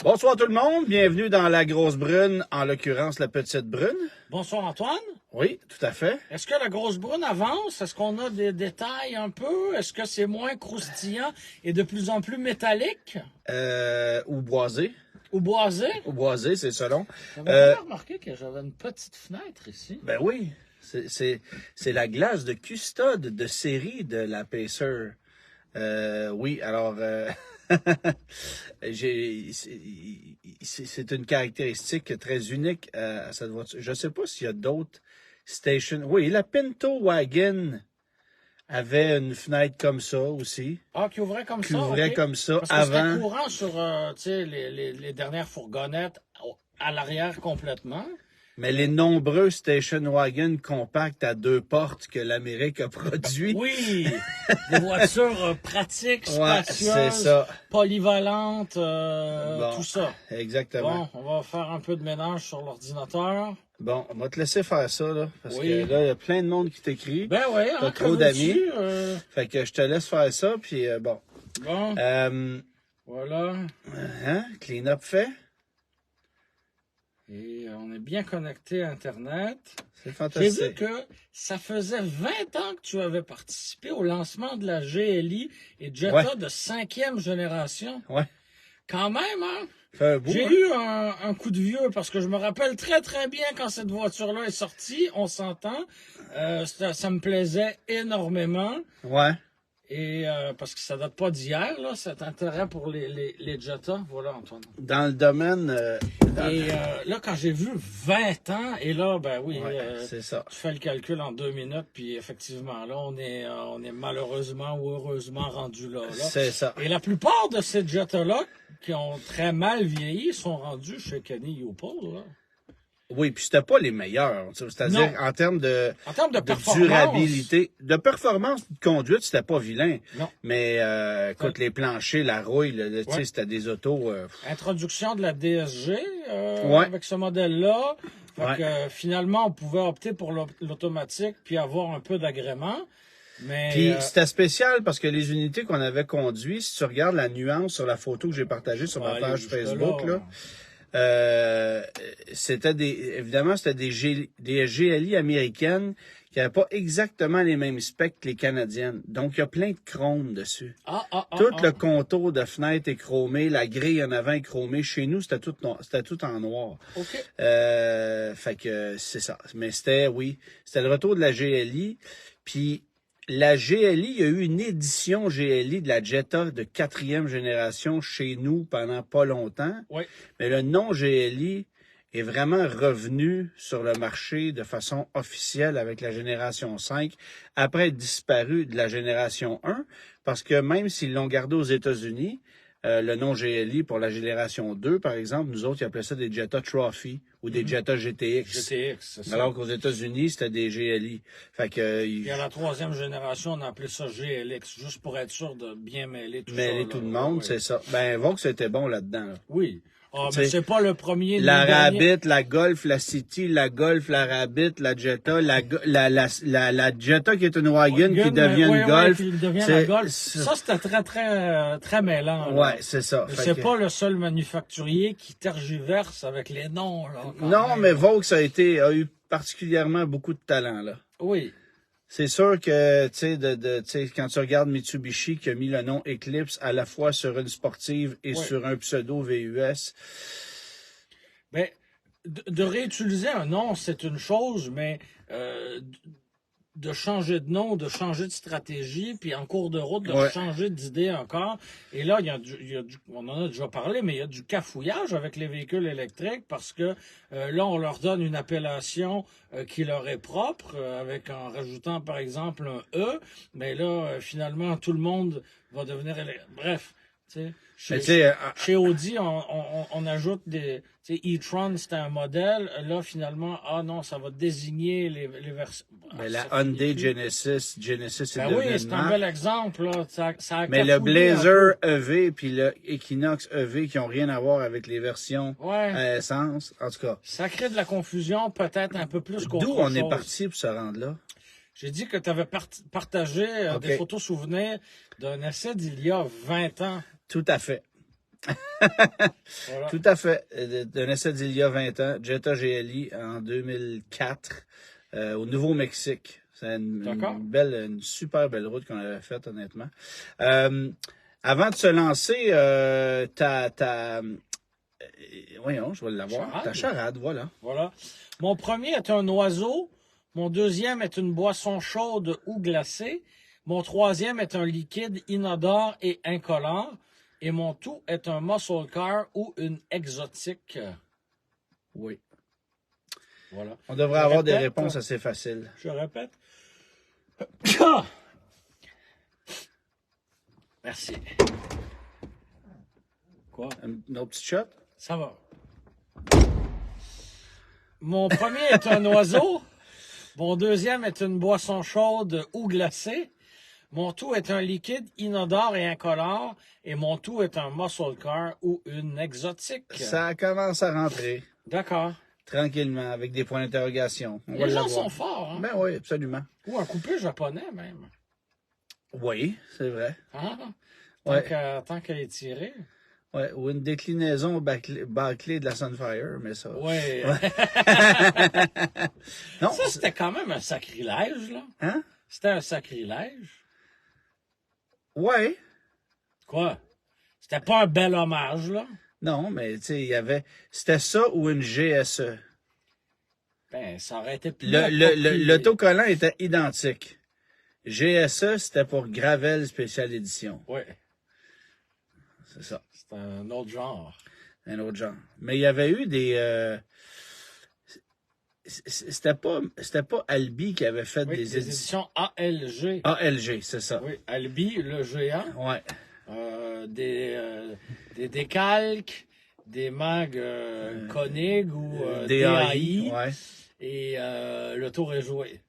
Bonsoir tout le monde, bienvenue dans la grosse brune, en l'occurrence la petite brune. Bonsoir Antoine. Oui, tout à fait. Est-ce que la grosse brune avance? Est-ce qu'on a des détails un peu? Est-ce que c'est moins croustillant et de plus en plus métallique? Ou boisé. Ou boisé? Ou boisé, c'est selon. J'avais pas remarqué que j'avais une petite fenêtre ici. Ben oui, c'est la glace de custode de série de la Pacer. Oui, alors c'est une caractéristique très unique à cette voiture. Je ne sais pas s'il y a d'autres stations. Oui, la Pinto Wagon avait une fenêtre comme ça aussi. Ah, qui ouvrait comme Qui ça? ouvrait ok. comme ça Parce que avant. c'était courant sur tu sais, les dernières fourgonnettes à l'arrière complètement. Mais les nombreux station wagon compacts à deux portes que l'Amérique a produits. Oui, des voitures pratiques, Ouais, spacieuses, c'est ça. polyvalentes, Bon, tout ça. exactement. Bon, on va faire un peu de ménage sur l'ordinateur. Bon, on va te laisser faire ça, là. Parce Oui. que là, il y a plein de monde qui t'écrit. Ben oui, T'as hein, trop d'amis. veux-tu, Fait que je te laisse faire ça, puis bon. Bon, voilà. Clean up fait. Et on est bien connecté à Internet. C'est J'ai fantastique. vu que ça faisait 20 ans que tu avais participé au lancement de la GLI et Jetta Ouais. de 5e génération. Ouais. Quand même, hein? Fait un bout, J'ai hein? eu un coup de vieux parce que je me rappelle très très bien quand cette voiture-là est sortie, on s'entend. Ça me plaisait énormément. Ouais. Et parce que ça date pas d'hier, là, cet intérêt pour les Jetta. Voilà, Antoine. Dans le domaine... Et là, quand j'ai vu 20 ans, et là, ben oui, ouais, c'est ça. tu fais le calcul en 2 minutes, puis effectivement, là, on est malheureusement ou heureusement rendu là. C'est ça. Et la plupart de ces Jetta-là, qui ont très mal vieilli, sont rendus chez Kenny Youpold, là. Oui, puis c'était pas les meilleurs. C'est-à-dire, Non. en termes de performance. durabilité, de performance de conduite, c'était pas vilain. Non. Mais écoute, les planchers, la rouille, tu sais, Ouais. c'était des autos. Introduction de la DSG Ouais. avec ce modèle-là. Fait Ouais. que, finalement, on pouvait opter pour l'automatique puis avoir un peu d'agrément. Mais Puis c'était spécial parce que les unités qu'on avait conduites, si tu regardes la nuance sur la photo que j'ai partagée sur ma allez, page jusque-là, Facebook, là, c'était évidemment, c'était des GLI américaines qui n'avaient pas exactement les mêmes specs que les canadiennes. Donc, il y a plein de chrome dessus. Tout le contour de fenêtre est chromé, la grille en avant est chromée. Chez nous, c'était tout en noir. OK. Fait que c'est ça. Mais c'était le retour de la GLI. Puis, la GLI, il y a eu une édition GLI de la Jetta de 4e génération chez nous pendant pas longtemps. Oui. Mais le nom GLI est vraiment revenu sur le marché de façon officielle avec la génération 5, après être disparu de la génération 1, parce que même s'ils l'ont gardé aux États-Unis, le nom GLI pour la génération 2, par exemple, nous autres, ils appelaient ça des Jetta Trophy ou des Jetta GTX. GTX, c'est ça. Alors qu'aux États-Unis, c'était des GLI. Fait que, Puis à la 3e génération, on a appelé ça GLX, juste pour être sûr de bien mêler tout ça. mêler tout le monde, ouais. c'est ça. Ben, Vaux, c'était bon là-dedans. Là. Oui. Ah, T'sais, mais c'est pas le premier. La ni le dernier. Rabbit, la Golf, la City, la Golf, la Rabbit, la Jetta, la Jetta qui est une wagon qui devient une Golf. Qui devient la Golf. Ça, c'était très, très, très mêlant. Là. Ouais, c'est ça. C'est pas le seul manufacturier qui tergiverse avec les noms. Là, non, même. mais Vaux a eu particulièrement beaucoup de talent, là. Oui. C'est sûr que, tu sais, quand tu regardes Mitsubishi qui a mis le nom Eclipse à la fois sur une sportive et sur un pseudo VUS. Ben, de réutiliser un nom, c'est une chose, mais de changer de nom, de changer de stratégie, puis en cours de route, de changer d'idée encore. Et là, on en a déjà parlé, mais il y a du cafouillage avec les véhicules électriques parce que là, on leur donne une appellation qui leur est propre, en rajoutant par exemple un E, mais là, finalement, tout le monde va devenir bref, tu sais. Chez Audi, on ajoute des... Tu sais, e-tron, c'était un modèle. Là, finalement, non, ça va désigner les versions. Mais la Hyundai Genesis est oui, c'est un bel exemple. Là. Ça a mais le Blazer EV puis le Equinox EV qui n'ont rien à voir avec les versions à essence, en tout cas. Ça crée de la confusion, peut-être un peu plus qu'autre chose. D'où on est parti pour se rendre là? J'ai dit que tu avais partagé des photos souvenirs d'un essai d'il y a 20 ans. Tout à fait. Voilà. Tout à fait. Un essai d'il y a 20 ans, Jetta GLI en 2004, au Nouveau-Mexique. C'est une super belle route qu'on avait faite, honnêtement. Avant de se lancer, voyons, je vais l'avoir. Charade. Ta charade, voilà. Voilà. Mon premier est un oiseau. Mon deuxième est une boisson chaude ou glacée. Mon troisième est un liquide inodore et incolore. Et mon tout est un muscle car ou une exotique. Oui. Voilà. On devrait avoir des réponses assez faciles. Je répète. Merci. Quoi? Un autre petit shot? Ça va. Mon premier est un oiseau. Mon deuxième est une boisson chaude ou glacée. Mon tout est un liquide inodore et incolore. Et mon tout est un muscle car ou une exotique. Ça commence à rentrer. D'accord. Tranquillement, avec des points d'interrogation. Les gens sont forts, hein? Ben oui, absolument. Ou un coupé japonais, même. Oui, c'est vrai. Hein? Ouais. Tant qu'elle est tirée. Ouais, ou une déclinaison bâclée de la Sunfire, mais ça. Oui. Non. Ça, c'était quand même un sacrilège, là. Hein? C'était un sacrilège. Ouais. Quoi? C'était pas un bel hommage, là? Non, mais tu sais, il y avait. C'était ça ou une GSE. Ben, ça aurait été plus. L'autocollant était identique. GSE, c'était pour Gravel Spécial Édition. Oui. C'est ça. C'est un autre genre. Un autre genre. Mais il y avait eu des. C'était pas Albi qui avait fait des éditions ALG. ALG, c'est ça. Oui, Albi, le géant. Ouais. Des décalques, des mags Koenig ou DAI. Ouais. Et le tour est joué.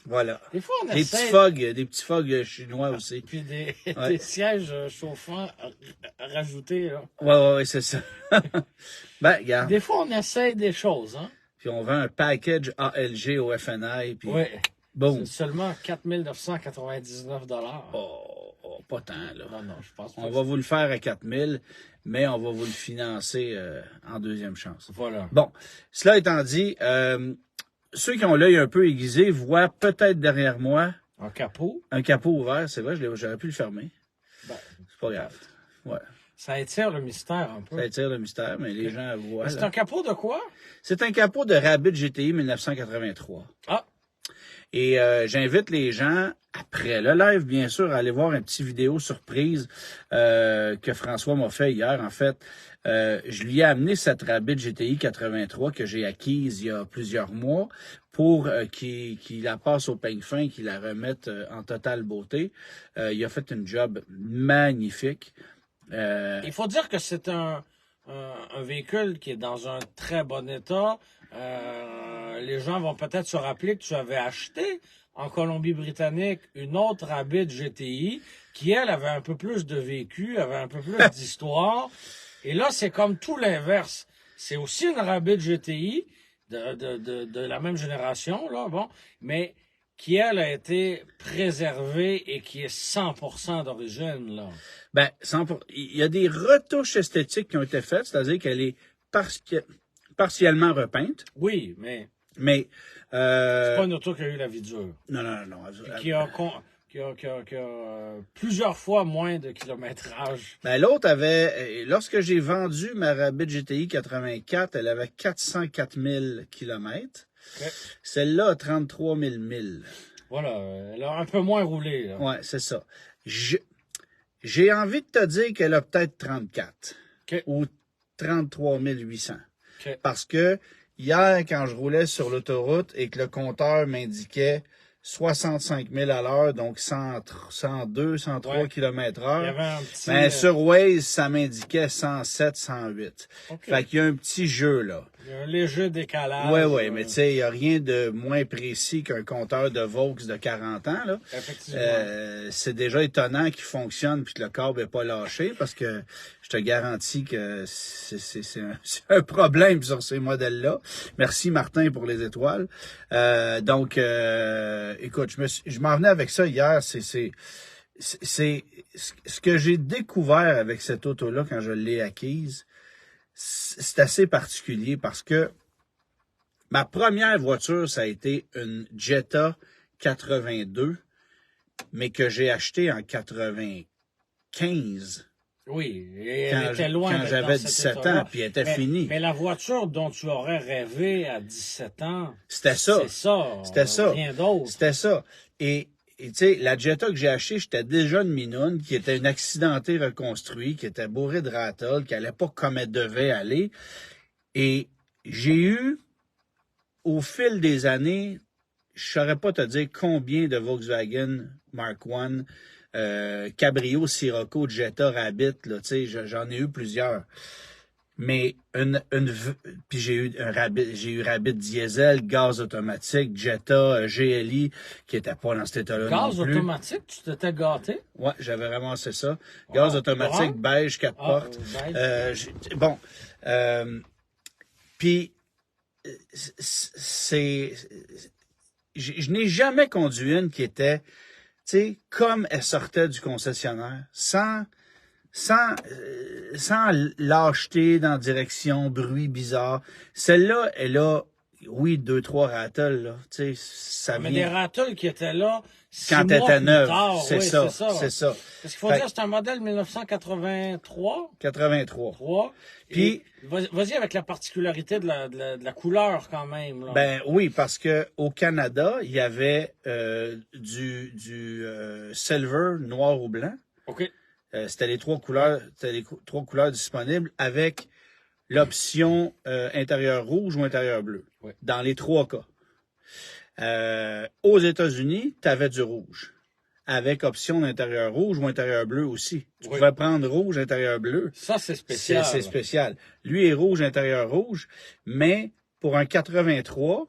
Voilà. Des fois, on des essaie... des petits fogs chinois aussi. Puis des sièges chauffants rajoutés. Là. Ouais, c'est ça. Ben, regarde. Des fois, on essaie des choses, hein. Puis on vend un package ALG au FNI, puis boum. C'est seulement 4 999 $. Pas tant, là. Non, je pense pas. On va vous le faire à 4 000, mais on va vous le financer en deuxième chance. Voilà. Bon, cela étant dit, ceux qui ont l'œil un peu aiguisé voient peut-être derrière moi... Un capot. Un capot ouvert, c'est vrai, j'aurais pu le fermer. Ben, c'est pas grave. Ouais. Ça étire le mystère un peu. Ça étire le mystère, mais les gens voient. C'est un capot de quoi? C'est un capot de Rabbit GTI 1983. Ah! Et j'invite les gens, après le live, bien sûr, à aller voir une petite vidéo surprise que François m'a fait hier. En fait, je lui ai amené cette Rabbit GTI 83 que j'ai acquise il y a plusieurs mois pour qu'il la passe au peigne fin, qu'il la remette en totale beauté. Il a fait une job magnifique. Il faut dire que c'est un véhicule qui est dans un très bon état. Les gens vont peut-être se rappeler que tu avais acheté en Colombie-Britannique une autre Rabbit GTI qui, elle, avait un peu plus de vécu, avait un peu plus d'histoire. Et là, c'est comme tout l'inverse. C'est aussi une Rabbit GTI de la même génération, là, bon, mais qui, elle, a été préservée et qui est 100% d'origine, là. Ben, il y a des retouches esthétiques qui ont été faites, c'est-à-dire qu'elle est partiellement repeinte. Oui, mais c'est pas une auto qui a eu la vie dure. Non. Qui a plusieurs fois moins de kilométrage. Ben, l'autre lorsque j'ai vendu ma Rabbit GTI 84, elle avait 404 000 kilomètres. Okay. Celle-là a 33 000 milles. Voilà, elle a un peu moins roulé. Là. Ouais, c'est ça. J'ai envie de te dire qu'elle a peut-être 34 ou 33 800. Parce que hier, quand je roulais sur l'autoroute et que le compteur m'indiquait 65 000 à l'heure, donc 102, 103 km/h. Sur Waze, ça m'indiquait 107, 108. Fait qu'il y a un petit jeu, là. Il y a un léger décalage. Oui, mais tu sais, il n'y a rien de moins précis qu'un compteur de Vaux de 40 ans, là. Effectivement. C'est déjà étonnant qu'il fonctionne puis que le câble n'est pas lâché parce que je te garantis que c'est un problème sur ces modèles-là. Merci, Martin, pour les étoiles. Écoute, je m'en venais avec ça hier. c'est ce que j'ai découvert avec cette auto-là quand je l'ai acquise, c'est assez particulier parce que ma première voiture, ça a été une Jetta 82, mais que j'ai achetée en 95. Oui, et elle était loin quand d'être j'avais dans cet 17 état-là. ans, puis elle était finie. Mais la voiture dont tu aurais rêvé à 17 ans, C'était ça. c'est ça. C'était ça. Rien d'autre. C'était ça. Et tu sais, la Jetta que j'ai achetée, j'étais déjà une minoune, qui était une accidentée reconstruite, qui était bourrée de rattle, qui allait pas comme elle devait aller. Et j'ai eu, au fil des années, je saurais pas te dire combien de Volkswagen Mark I, Cabrio, Sirocco, Jetta, Rabbit, là, tu sais, j'en ai eu plusieurs. Mais puis j'ai eu Rabbit diesel, gaz automatique, Jetta, GLI, qui était pas dans cet état-là non plus. Gaz automatique, tu t'étais gâté? Ouais, j'avais ramassé ça. Gaz automatique, beige, 4 portes. Beige. Bon, puis je n'ai jamais conduit une qui était, tu sais, comme elle sortait du concessionnaire, sans lâcheté dans direction, bruit bizarre. Celle-là, elle a, oui, 2-3 rattles, là. Tu sais, ça Mais vient... des rattles qui étaient là quand elle était neuve. C'est ça. Parce qu'il faut dire que c'est un modèle 1983. 83. 3. Puis, vas-y avec la particularité de la couleur quand même. Là. Ben oui, parce que au Canada, il y avait du silver, noir ou blanc. OK. C'était les trois couleurs disponibles avec l'option intérieur rouge ou intérieur bleu. Ouais. Dans les 3 cas. Aux États-Unis, tu avais du rouge. Avec option d'intérieur rouge ou intérieur bleu aussi. Tu pouvais prendre rouge, intérieur bleu. Ça, c'est spécial. C'est spécial. Lui est rouge, intérieur rouge, mais pour un 83,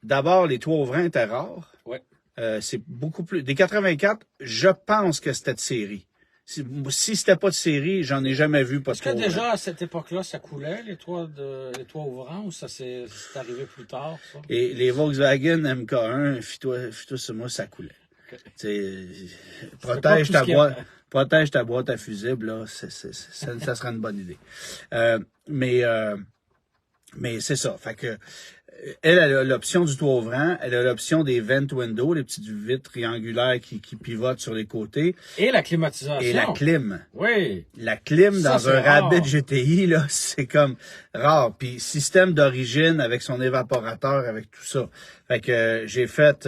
d'abord, les toits ouvrants étaient rares. Ouais. C'est beaucoup plus... Des 84, je pense que c'était de série. Si c'était pas de série, j'en ai jamais vu pas de toit ouvrant. Est-ce que déjà, ouvrant. à cette époque-là, ça coulait, les toits ouvrants, ou ça c'est arrivé plus tard, ça? Et les Volkswagen MK1, fie-toi sur moi, ça coulait. Okay. Protège ta boîte à fusibles, là, ça serait une bonne idée. Mais c'est ça. Fait que elle a l'option du toit ouvrant, elle a l'option des vent windows, les petites vitres triangulaires qui pivotent sur les côtés. Et la climatisation. Et la clim. Oui. La clim ça, dans un Rabbit GTI, là, c'est comme rare. Puis système d'origine avec son évaporateur, avec tout ça. Fait que j'ai fait...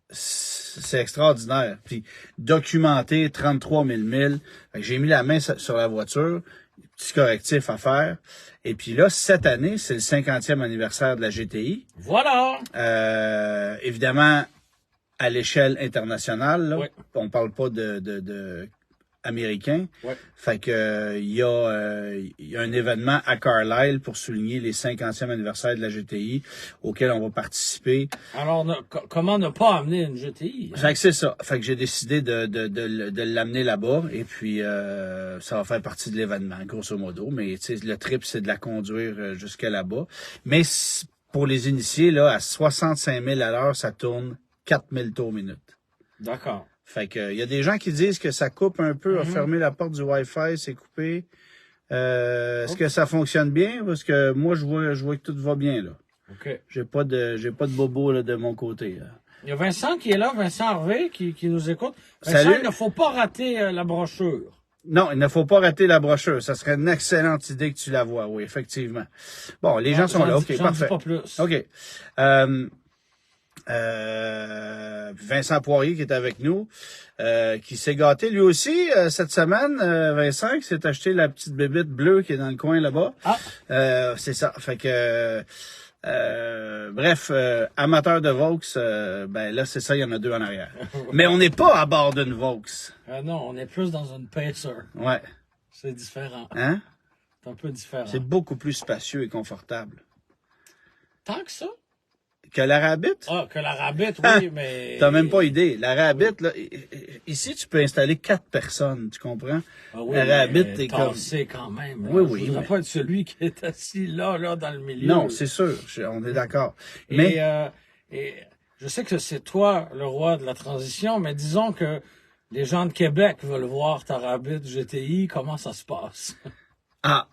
c'est extraordinaire. Puis documenté 33 000 milles. Fait que j'ai mis la main sur la voiture, petit correctif à faire. Et puis là, cette année, c'est le 50e anniversaire de la GTI. Voilà! Évidemment, à l'échelle internationale, là, oui. On parle pas de américain. Oui. Fait que il y a un événement à Carlisle pour souligner les 50e anniversaire de la GTI auquel on va participer. Alors, comment ne pas amener une GTI? Hein? Fait que c'est ça. Fait que j'ai décidé de l'amener là-bas et puis ça va faire partie de l'événement, grosso modo. Mais tu sais, le trip, c'est de la conduire jusqu'à là-bas. Mais pour les initiés, là, à 65 000 à l'heure, ça tourne 4 000 tours minute. D'accord. Fait que il y a des gens qui disent que ça coupe un peu, à fermer la porte du Wi-Fi, c'est coupé. Est-ce que ça fonctionne bien? Parce que moi, je vois que tout va bien, là. OK. J'ai pas de bobo, là, de mon côté, là. Il y a Vincent qui est là, Vincent Harvey, qui nous écoute. Vincent, Salut. Il ne faut pas rater la brochure. Non, il ne faut pas rater la brochure. Ça serait une excellente idée que tu la vois, oui, effectivement. Bon, les gens sont là. OK, parfait. Dis pas plus. OK. Vincent Poirier qui est avec nous, qui s'est gâté lui aussi cette semaine. Vincent qui s'est acheté la petite bébite bleue qui est dans le coin là-bas. Ah. C'est ça. Fait que bref, amateur de Vaux, ben là c'est ça, il y en a 2 en arrière. Mais on n'est pas à bord d'une Vaux. Non, on est plus dans une Pacer. Ouais. C'est différent. Hein? C'est un peu différent. C'est beaucoup plus spacieux et confortable. Tant que ça? Que la Rabbit? Ah, que la Rabbit, oui, mais... T'as même pas idée. La Rabbit, là, ici, tu peux installer 4 personnes, tu comprends? Ah oui, la Rabbit, t'es comme... quand même. Là. Oui. Je voudrais pas être celui qui est assis là, dans le milieu. Non, c'est sûr. On est d'accord. Et je sais que c'est toi, le roi de la transition, mais disons que Les gens de Québec veulent voir ta Rabbit GTI. Comment ça se passe? Ah,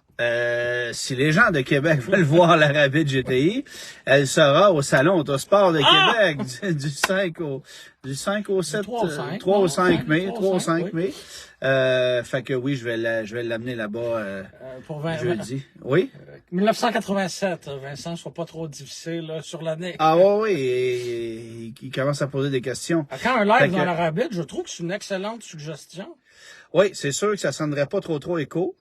si les gens de Québec veulent voir la Rabbit GTI, elle sera au Salon Autosport de Québec du 5 au 7, 3 au 5 mai, 3 au 5 mai. Fait que oui, je vais l'amener là-bas Pour jeudi. Oui? 1987, Vincent, sois pas trop difficile là, sur l'année. Ah oui, et il commence à poser des questions. Quand un live dans la Rabbit, je trouve que c'est une excellente suggestion. Oui, c'est sûr que ça sonnerait pas trop écho.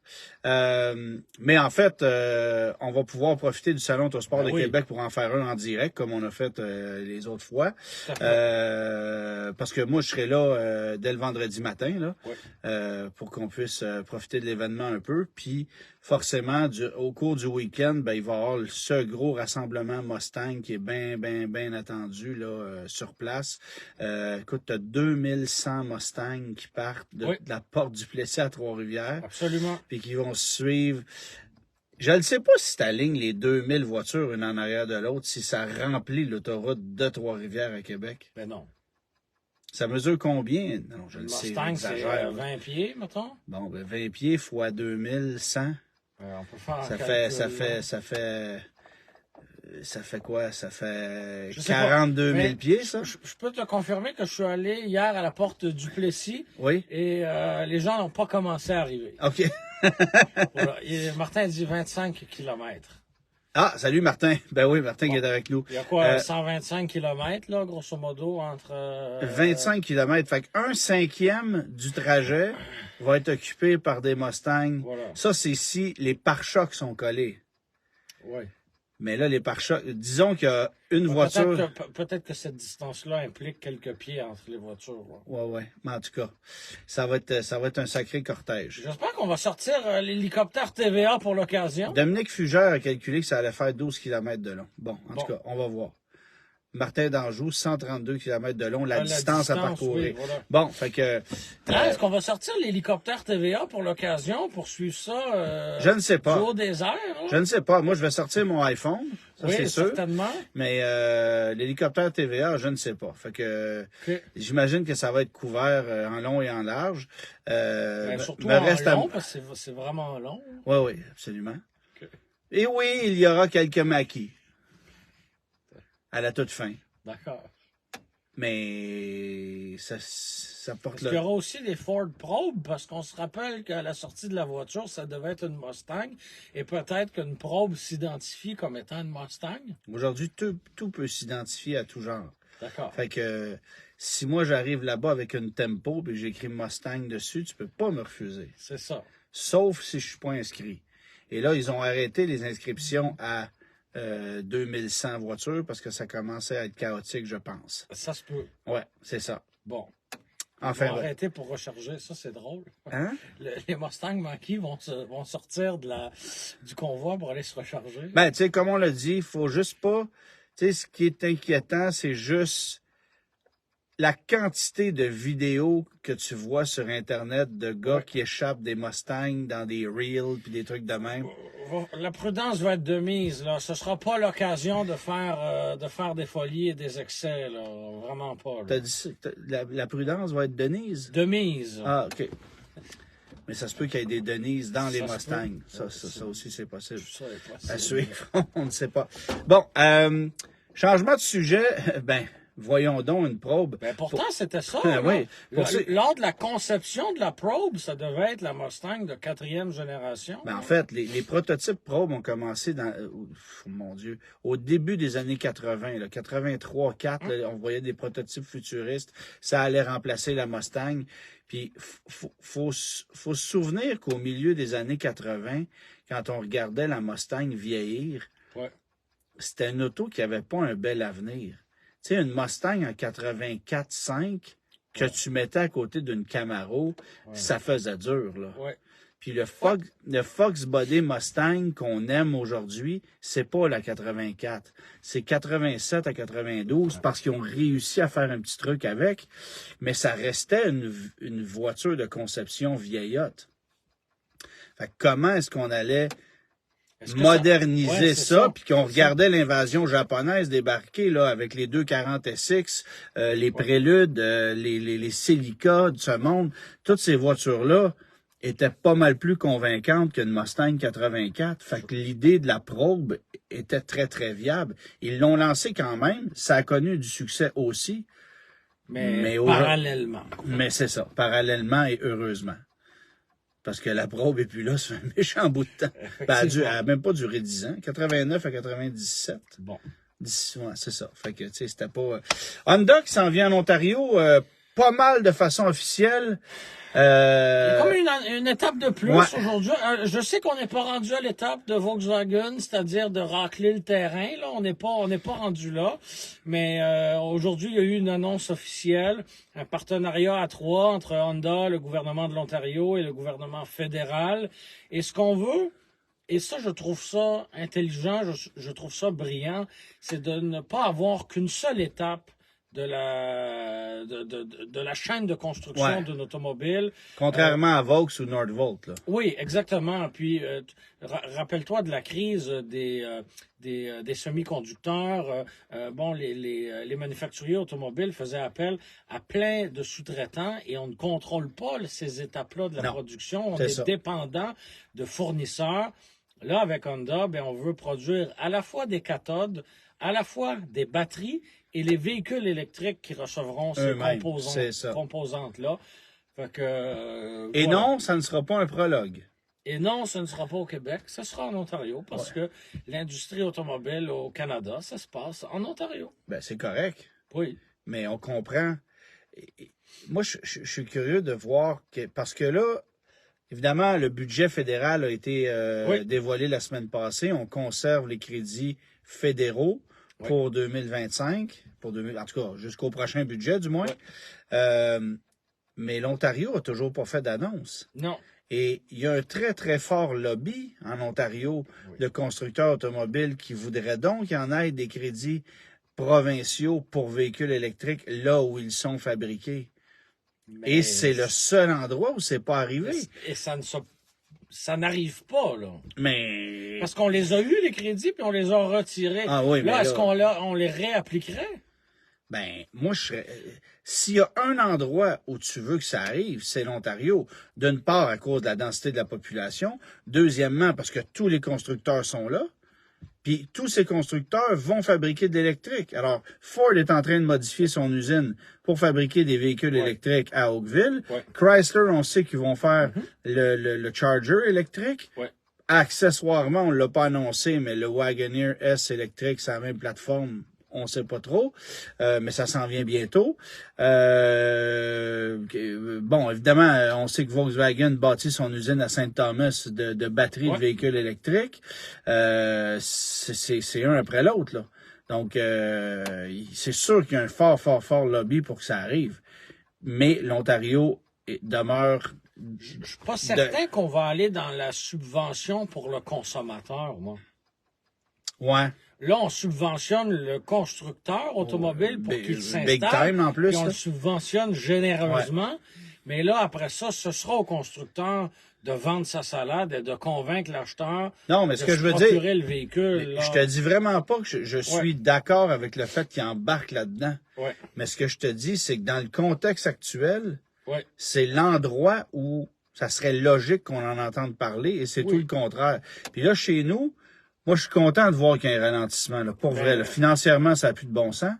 Mais en fait, on va pouvoir profiter du Salon Autosport de Québec pour en faire un en direct, comme on a fait les autres fois. Parce que moi, je serai là dès le vendredi matin, là, pour qu'on puisse profiter de l'événement un peu. Puis, forcément, au cours du week-end, ben, il va y avoir ce gros rassemblement Mustang qui est bien attendu là, sur place. Écoute, tu as 2100 Mustangs qui partent de la porte du Plessis à Trois-Rivières. Absolument. Puis qui vont suivre. Je ne sais pas si tu alignes les 2000 voitures une en arrière de l'autre, si ça remplit l'autoroute de Trois-Rivières à Québec. Ben non. Ça mesure combien? Non, je le sais. Mustang, c'est 20 pieds, mettons. Bon, ben 20 pieds fois 2100. On peut faire ça fait quoi? Ça fait 42 000 pieds, ça? Je peux te confirmer que je suis allé hier à la porte du Plessis. Oui. Et les gens n'ont pas commencé à arriver. OK. Voilà. Et Martin dit 25 kilomètres. Ah, salut Martin. Ben oui, Martin qui est avec nous. Il y a quoi, 125 kilomètres, là, grosso modo, entre... 25 kilomètres. Fait qu'un cinquième du trajet va être occupé par des Mustangs. Voilà. Ça, c'est si les pare-chocs sont collés. Oui. Mais là, les pare-chocs, disons qu'il y a une voiture... Peut-être que cette distance-là implique quelques pieds entre les voitures. Ouais. Mais en tout cas, ça va être un sacré cortège. J'espère qu'on va sortir l'hélicoptère TVA pour l'occasion. Dominique Fugère a calculé que ça allait faire 12 km de long. Bon, en tout cas, on va voir. Martin d'Anjou, 132 km de long, la distance à parcourir. Oui, voilà. Bon, fait que... Est-ce qu'on va sortir l'hélicoptère TVA pour l'occasion, pour suivre ça je ne sais pas. Du haut des airs? Hein? Je ne sais pas. Moi, je vais sortir mon iPhone, ça c'est sûr. Certainement. Mais l'hélicoptère TVA, je ne sais pas. Fait que j'imagine que ça va être couvert en long et en large. Surtout en long, parce que c'est vraiment long. Oui, absolument. Et oui, il y aura quelques maquis. À la toute fin. D'accord. Mais ça porte Il y aura aussi les Ford Probe, parce qu'on se rappelle qu'à la sortie de la voiture, ça devait être une Mustang, et peut-être qu'une Probe s'identifie comme étant une Mustang. Aujourd'hui, tout peut s'identifier à tout genre. D'accord. Fait que si moi j'arrive là-bas avec une Tempo et j'écris Mustang dessus, tu peux pas me refuser. C'est ça. Sauf si je suis pas inscrit. Et là, ils ont arrêté les inscriptions à 2100 voitures parce que ça commençait à être chaotique, je pense. Ça se peut. Ouais, c'est ça. Bon. Enfin, ils vont arrêter pour recharger, ça c'est drôle. Hein? Les Mustangs manqués vont sortir du convoi pour aller se recharger. Ben, tu sais, comme on l'a dit, il faut juste pas... Tu sais, ce qui est inquiétant, c'est juste la quantité de vidéos que tu vois sur Internet de gars qui échappent des Mustangs dans des reels puis des trucs de même. La prudence va être de mise, là. Ce sera pas l'occasion de faire des folies et des excès, là. Vraiment pas, là. T'as dit la prudence va être Denise? De mise. Ah, OK. Mais ça se peut qu'il y ait des Denises dans les Mustangs. Ça aussi, c'est possible. Ça est possible. À suivre, on ne sait pas. Bon, changement de sujet, ben... Voyons donc une probe. Ben pourtant, c'était ça. Oui. Lors de la conception de la probe, ça devait être la Mustang de 4e génération. Ben, en fait, les prototypes probe ont commencé mon Dieu, au début des années 80, là, 83, 4, là, on voyait des prototypes futuristes. Ça allait remplacer la Mustang. Puis, faut se souvenir qu'au milieu des années 80, quand on regardait la Mustang vieillir, c'était une auto qui avait pas un bel avenir. Tu sais, une Mustang en 84-5 que tu mettais à côté d'une Camaro, ça faisait dur, là. Ouais. Puis le Fox Body Mustang qu'on aime aujourd'hui, c'est pas la 84. C'est 87 à 92 parce qu'ils ont réussi à faire un petit truc avec, mais ça restait une voiture de conception vieillotte. Fait que comment est-ce qu'on allait moderniser Ouais, ça, puis qu'on regardait l'invasion japonaise débarquer là avec les 240 SX, les Préludes, les Celica de ce monde, toutes ces voitures-là étaient pas mal plus convaincantes qu'une Mustang 84. Fait que l'idée de la probe était très, très viable. Ils l'ont lancé quand même. Ça a connu du succès aussi. Mais parallèlement. Mais c'est ça, parallèlement et heureusement. Parce que la probe est plus là, c'est un méchant bout de temps. Elle a même pas duré 10 ans, 89 à 97. Bon. 10, ouais, c'est ça. Fait que, tu sais, c'était pas... Honda qui s'en vient en Ontario, pas mal de façon officielle. Il y a comme une étape de plus aujourd'hui. Je sais qu'on n'est pas rendu à l'étape de Volkswagen, c'est-à-dire de racler le terrain. Là, on n'est pas rendu là. Mais aujourd'hui, il y a eu une annonce officielle, un partenariat à trois entre Honda, le gouvernement de l'Ontario et le gouvernement fédéral. Et ce qu'on veut, et ça, je trouve ça intelligent, je trouve ça brillant, c'est de ne pas avoir qu'une seule étape de la chaîne de construction d'une automobile. Contrairement à Vaux ou Nordvolt, là. Oui, exactement. Puis, rappelle-toi de la crise des semi-conducteurs. Les manufacturiers automobiles faisaient appel à plein de sous-traitants et on ne contrôle pas ces étapes-là de la production. On est dépendant de fournisseurs. Là, avec Honda, on veut produire à la fois des cathodes, à la fois des batteries et les véhicules électriques qui recevront ces composantes-là. Fait que, et non, ça ne sera pas un prologue. Et non, ce ne sera pas au Québec, ce sera en Ontario, parce que l'industrie automobile au Canada, ça se passe en Ontario. C'est correct. Oui. Mais on comprend. Moi, je suis curieux de voir parce que là, évidemment, le budget fédéral a été dévoilé la semaine passée. On conserve les crédits fédéraux pour 2025, en tout cas jusqu'au prochain budget du moins. Mais l'Ontario a toujours pas fait d'annonce. Non. Et il y a un très, très fort lobby en Ontario de constructeurs automobiles qui voudraient donc qu'il y en ait des crédits provinciaux pour véhicules électriques là où ils sont fabriqués. Et c'est le seul endroit où c'est pas arrivé. Et ça n'arrive pas, là. Mais... Parce qu'on les a eus, les crédits, puis on les a retirés. Ah oui, là, est-ce qu'on les réappliquerait? Moi, s'il y a un endroit où tu veux que ça arrive, c'est l'Ontario. D'une part, à cause de la densité de la population. Deuxièmement, parce que tous les constructeurs sont là. Puis tous ces constructeurs vont fabriquer de l'électrique. Alors, Ford est en train de modifier son usine pour fabriquer des véhicules électriques à Oakville. Chrysler, on sait qu'ils vont faire le Charger électrique. Accessoirement, on ne l'a pas annoncé, mais le Wagoneer S électrique, c'est la même plateforme. On sait pas trop, mais ça s'en vient bientôt. Évidemment, on sait que Volkswagen bâtit son usine à Saint-Thomas de batteries de véhicules électriques. C'est un après l'autre, là. Donc, c'est sûr qu'il y a un fort, fort, fort lobby pour que ça arrive. Mais l'Ontario demeure... Je suis pas certain qu'on va aller dans la subvention pour le consommateur, moi. Ouais. Là, on subventionne le constructeur automobile pour qu'il s'installe. Big time, en plus. Puis on le subventionne généreusement. Mais là, après ça, ce sera au constructeur de vendre sa salade et de convaincre l'acheteur de ce que je veux procurer le véhicule. Je te dis vraiment pas que je suis d'accord avec le fait qu'il embarque là-dedans. Mais ce que je te dis, c'est que dans le contexte actuel, c'est l'endroit où ça serait logique qu'on en entende parler et c'est tout le contraire. Puis là, chez nous, moi, je suis content de voir qu'il y a un ralentissement. Là. Pour vrai, là, financièrement, ça n'a plus de bon sens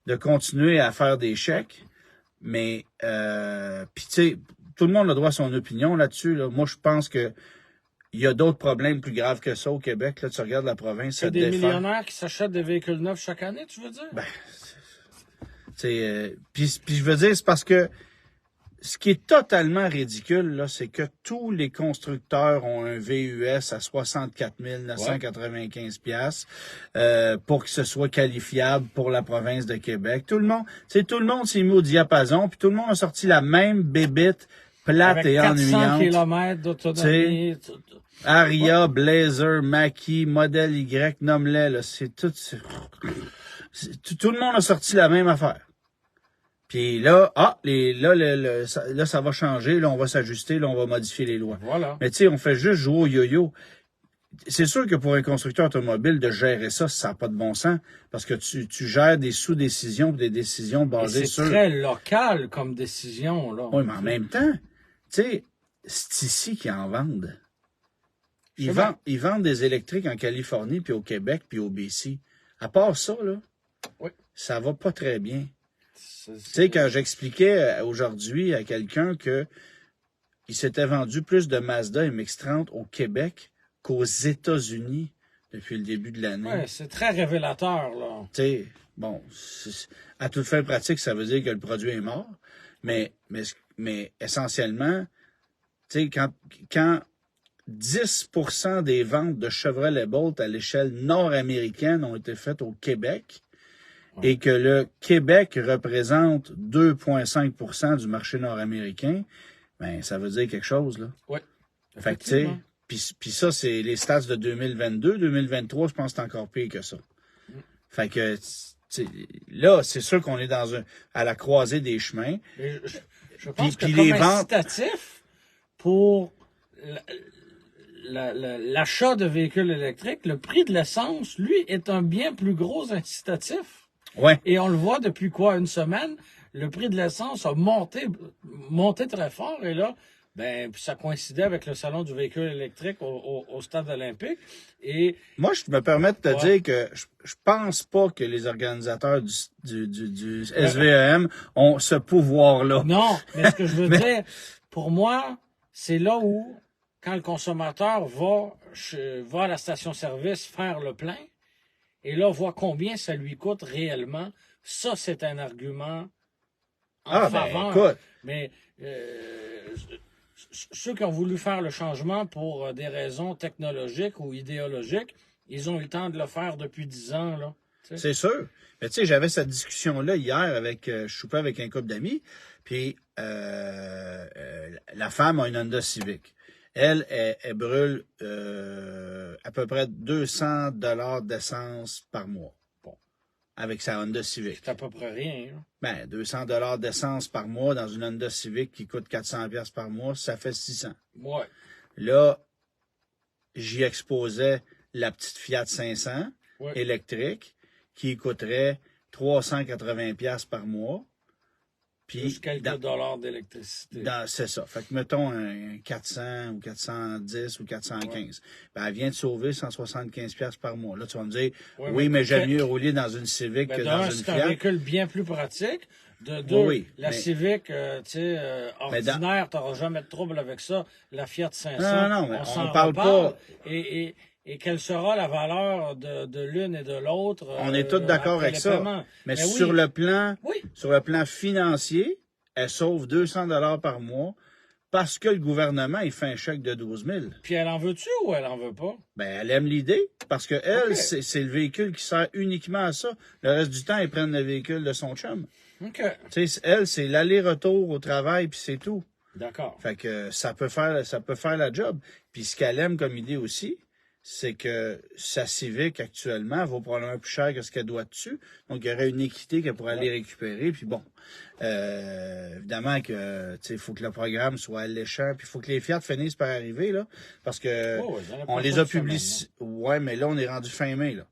de continuer à faire des chèques. Mais, puis tu sais, tout le monde a droit à son opinion là-dessus. Là. Moi, je pense que il y a d'autres problèmes plus graves que ça au Québec. Là, tu regardes la province, ça des millionnaires qui s'achètent des véhicules neufs chaque année, tu veux dire? Puis je veux dire, c'est parce que ce qui est totalement ridicule, là, c'est que tous les constructeurs ont un VUS à 64 995 pour que ce soit qualifiable pour la province de Québec. Tout le monde s'est mis au diapason, puis tout le monde a sorti la même bébite plate avec et 400 ennuyante. km d'autonomie. Aria, Blazer, Mackie, Modèle Y, nomme-les, là, tout le monde a sorti la même affaire. Puis là, ça va changer, là, on va s'ajuster, là, on va modifier les lois. Voilà. Mais tu sais, on fait juste jouer au yo-yo. c'est sûr que pour un constructeur automobile, de gérer ça n'a pas de bon sens, parce que tu gères des sous-décisions, des décisions basées sur... C'est très local comme décision, là. Oui, mais en même temps, tu sais, c'est ici qu'ils en vendent. Ils vendent des électriques en Californie, puis au Québec, puis au BC. À part ça, là, oui. Ça va pas très bien. Tu sais, quand j'expliquais aujourd'hui à quelqu'un que il s'était vendu plus de Mazda MX-30 au Québec qu'aux États-Unis depuis le début de l'année. Oui, c'est très révélateur, là. Tu sais, bon, à toute fin pratique, ça veut dire que le produit est mort, mais essentiellement, tu sais, quand 10% des ventes de Chevrolet Bolt à l'échelle nord-américaine ont été faites au Québec, et que le Québec représente 2,5% du marché nord-américain, ben ça veut dire quelque chose, là. Oui. Fait que, tu sais, puis ça, c'est les stats de 2022. 2023, je pense que c'est encore pire que ça. Fait que, là, c'est sûr qu'on est à la croisée des chemins. Je pense que puis comme les ventes... incitatif pour l'achat de véhicules électriques, le prix de l'essence, lui, est un bien plus gros incitatif. Ouais. Et on le voit depuis quoi, une semaine, le prix de l'essence a monté très fort. Et là, ben, puis ça coïncidait avec le salon du véhicule électrique au stade olympique. Et moi, je me permets de te dire que je pense pas que les organisateurs du SVEM ont ce pouvoir-là. Non, mais ce que je veux dire, pour moi, c'est là où, quand le consommateur va à la station-service faire le plein, et là, voit combien ça lui coûte réellement, ça, c'est un argument en faveur. Ben, écoute. Mais ceux qui ont voulu faire le changement pour des raisons technologiques ou idéologiques, ils ont eu le temps de le faire depuis 10 ans, là. T'sais. C'est sûr. Mais tu sais, j'avais cette discussion-là hier avec, je soupais avec un couple d'amis, puis la femme a une Honda Civic. Elle brûle à peu près 200 $ d'essence par mois. Bon, avec sa Honda Civic. C'est à peu près rien. Hein? Ben, 200 $ d'essence par mois dans une Honda Civic qui coûte 400 $ par mois, ça fait 600. Ouais. Là, j'y exposais la petite Fiat 500 électrique qui coûterait 380 $ par mois. Plus quelques dollars d'électricité. C'est ça. Fait que mettons un 400 ou 410 ou 415. Ben, elle vient de sauver 175 $ par mois. Là, tu vas me dire, oui, mais j'aime mieux rouler dans une Civic que dans une Fiat. C'est un véhicule bien plus pratique. De deux, Civic, ordinaire, tu n'auras jamais de trouble avec ça. La Fiat 500, non, mais on parle pas... Et quelle sera la valeur de l'une et de l'autre? On est tous d'accord avec ça. Mais sur le plan financier, elle sauve 200 $ par mois parce que le gouvernement, il fait un chèque de 12 000. Puis elle en veut-tu ou elle en veut pas? Ben, elle aime l'idée parce que elle, c'est le véhicule qui sert uniquement à ça. Le reste du temps, elle prend le véhicule de son chum. OK. Tu sais, elle, c'est l'aller-retour au travail puis c'est tout. D'accord. Fait que ça peut faire la job. Puis ce qu'elle aime comme idée aussi, c'est que sa Civic, actuellement, vaut probablement plus cher que ce qu'elle doit dessus. Donc, il y aurait une équité qu'elle pourrait aller récupérer. Puis bon, évidemment que, tu sais, il faut que le programme soit alléchant. Puis il faut que les Fiat finissent par arriver, là. Parce que on les a publiés. Ouais, mais là, on est rendu fin mai, là.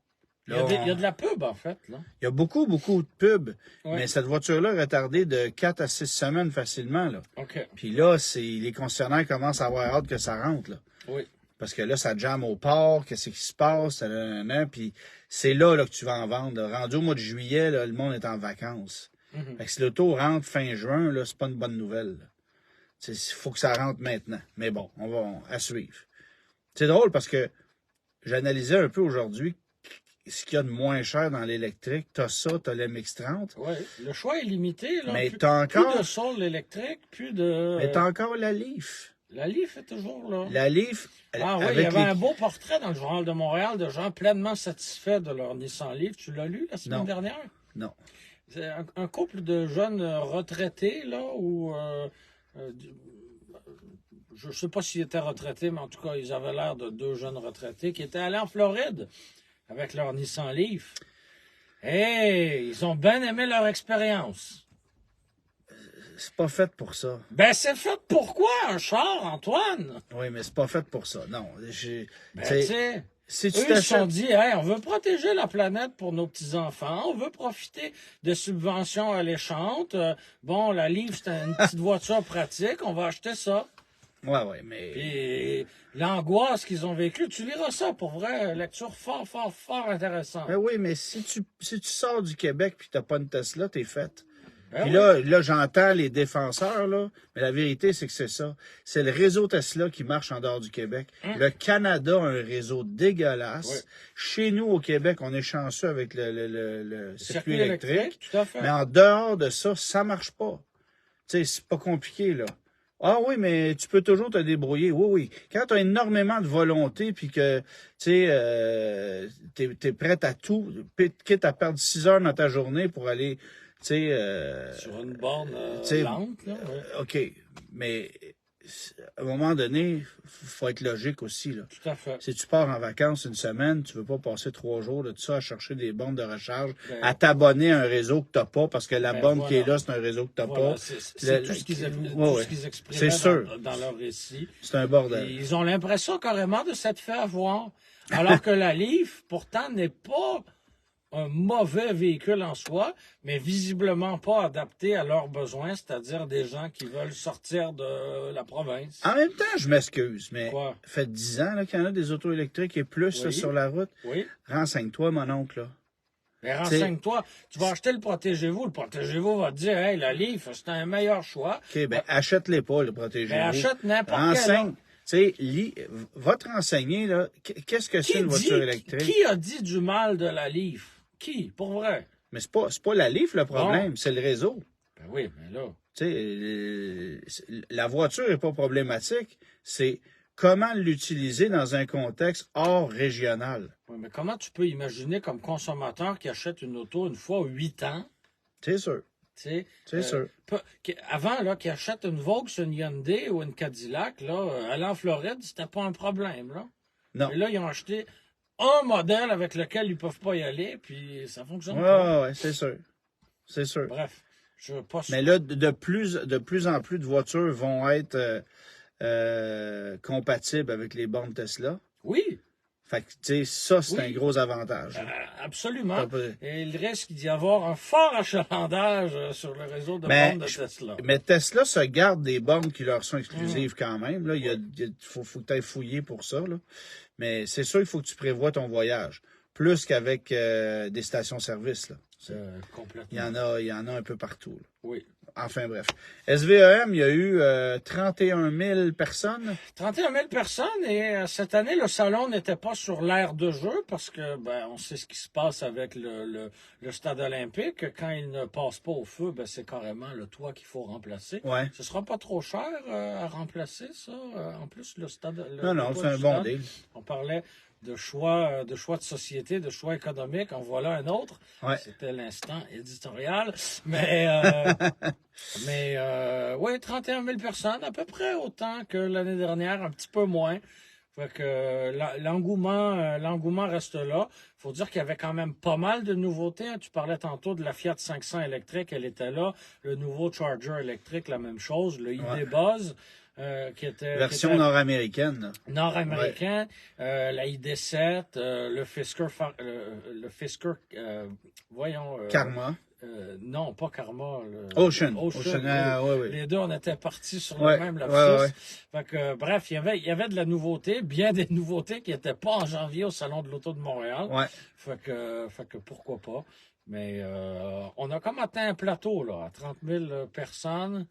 Là, il y a de la pub, en fait, là. Il y a beaucoup de pubs. Mais cette voiture-là est retardée de 4 à 6 semaines facilement, là. OK. Puis là, les concessionnaires commencent à avoir hâte que ça rentre, là. Oui. Parce que là, ça jamme au port, qu'est-ce qui se passe, puis c'est là, que tu vas en vendre. Rendu au mois de juillet, là, le monde est en vacances. Fait que si l'auto rentre fin juin, là, c'est pas une bonne nouvelle. Il faut que ça rentre maintenant. Mais bon, on va à suivre. C'est drôle parce que j'analysais un peu aujourd'hui ce qu'il y a de moins cher dans l'électrique. T'as ça, t'as l'MX-30. Oui, le choix est limité. Là. Mais t'as encore... Plus de Soul électrique, plus de... Mais t'as encore la Leaf. La Leaf est toujours là. La Leaf... Ah oui, il y avait un beau portrait dans le Journal de Montréal de gens pleinement satisfaits de leur Nissan Leaf. Tu l'as lu la semaine dernière? Non. C'est un couple de jeunes retraités, là, où... je ne sais pas s'ils étaient retraités, mais en tout cas, ils avaient l'air de 2 jeunes retraités qui étaient allés en Floride avec leur Nissan Leaf. Hey, ils ont bien aimé leur expérience. C'est pas fait pour ça. Ben, c'est fait pourquoi un char, Antoine? Oui, mais c'est pas fait pour ça. Non. Ben, tu sais, Si tu eux, ils se sont t'achètes... dit, hey, on veut protéger la planète pour nos petits-enfants, on veut profiter de subventions alléchantes. Bon, la Livre, c'est une petite voiture pratique, on va acheter ça. Ouais, mais... Puis l'angoisse qu'ils ont vécue, tu liras ça, pour vrai, lecture fort, fort, fort intéressante. Ben oui, mais si tu sors du Québec puis t'as pas une Tesla, t'es faite. Ben Puis oui. là, j'entends les défenseurs, là, mais la vérité, c'est que c'est ça. C'est le réseau Tesla qui marche en dehors du Québec. Le Canada a un réseau dégueulasse. Oui. Chez nous, au Québec, on est chanceux avec le circuit électrique. Tout à fait. Mais en dehors de ça, ça marche pas. Tu sais, c'est pas compliqué, là. Ah oui, mais tu peux toujours te débrouiller. Oui, oui. Quand tu as énormément de volonté, puis que tu sais, t'es prête à tout, quitte à perdre 6 heures dans ta journée pour aller, tu sais... Sur une borne t'sais, lente, là. Ouais. OK, mais à un moment donné, faut être logique aussi, là. Tout à fait. Si tu pars en vacances une semaine, tu veux pas passer 3 jours de tout ça à chercher des bornes de recharge, Ben, à t'abonner à un réseau que t'as pas, parce que la Ben, borne voilà. qui est là, c'est un réseau que t'as Voilà, pas. c'est tout ce qu'ils ouais. exprimaient C'est sûr. dans leur récit. C'est un bordel. Et ils ont l'impression carrément de s'être fait avoir. Alors que la Leaf, pourtant, n'est pas un mauvais véhicule en soi, mais visiblement pas adapté à leurs besoins, c'est-à-dire des gens qui veulent sortir de la province. En même temps, je m'excuse, mais Quoi? fait 10 ans là, qu'il y en a des autos électriques et plus Oui. là, sur la route. Oui. Renseigne-toi, mon oncle. Là. Mais renseigne-toi, tu vas acheter le Protégez-vous. Le Protégez-vous va te dire, hey, la Leaf, c'est un meilleur choix. OK, ben achète-les pas, le protégez-vous. Ben, achète n'importe Renseigne. quel. Tu sais, va te renseigner, là. Qu'est-ce que c'est une voiture électrique? Qui a dit du mal de la Leaf? Qui, pour vrai? Mais c'est pas la Leaf le problème, c'est le réseau. Ben oui, mais là... Tu sais, la voiture n'est pas problématique, c'est comment l'utiliser dans un contexte hors régional. Oui, mais comment tu peux imaginer comme consommateur qui achète une auto une fois 8 ans, C'est sûr. tu sais, C'est sûr. avant, là, qui achète une Vaux, une Hyundai ou une Cadillac, là, aller en Floride, c'était pas un problème, là. Non. Mais là, ils ont acheté un modèle avec lequel ils peuvent pas y aller, puis ça fonctionne pas. Ouais, c'est sûr. C'est sûr. Bref, je veux pas... Mais là, de plus en plus de voitures vont être compatibles avec les bornes Tesla. Oui, Fait que, tu sais, ça, c'est Oui. un gros avantage. absolument. T'as pas- Et il risque d'y avoir un fort achalandage sur le réseau de Mais, bornes de Tesla. mais Tesla se garde des bornes qui leur sont exclusives quand même. Là. Faut que tu ailles fouiller pour ça. Là. Mais c'est sûr qu'il faut que tu prévois ton voyage. Plus qu'avec des stations-service. Là. Complètement. Il y en a un peu partout. Là. Oui. Enfin bref. SVEM, il y a eu 31 000 personnes. 31 000 personnes et cette année, le salon n'était pas sur l'aire de jeu parce que ben on sait ce qui se passe avec le stade olympique. Quand il ne passe pas au feu, ben c'est carrément le toit qu'il faut remplacer. Ouais. Ce sera pas trop cher à remplacer ça. En plus, le stade... Non, c'est un bon deal. On parlait de choix de société, de choix économiques. En voilà un autre. Ouais. C'était l'instant éditorial. Mais, oui, 31 000 personnes, à peu près autant que l'année dernière, un petit peu moins. Fait que l'engouement reste là. Faut dire qu'il y avait quand même pas mal de nouveautés. Hein. Tu parlais tantôt de la Fiat 500 électrique, elle était là. Le nouveau Charger électrique, la même chose. Le ID Buzz. Qui était Version nord-américaine. Là. Nord-américain, la ID7, le Fisker, voyons. Karma. Non, pas Karma. Ocean. Ocean, oui. Les deux, on était partis sur le même lapsus. Fait que, bref, il y avait de la nouveauté, bien des nouveautés qui n'étaient pas en janvier au Salon de l'Auto de Montréal. Ouais. Fait que pourquoi pas. Mais on a comme atteint un plateau, là, à 30 000 personnes.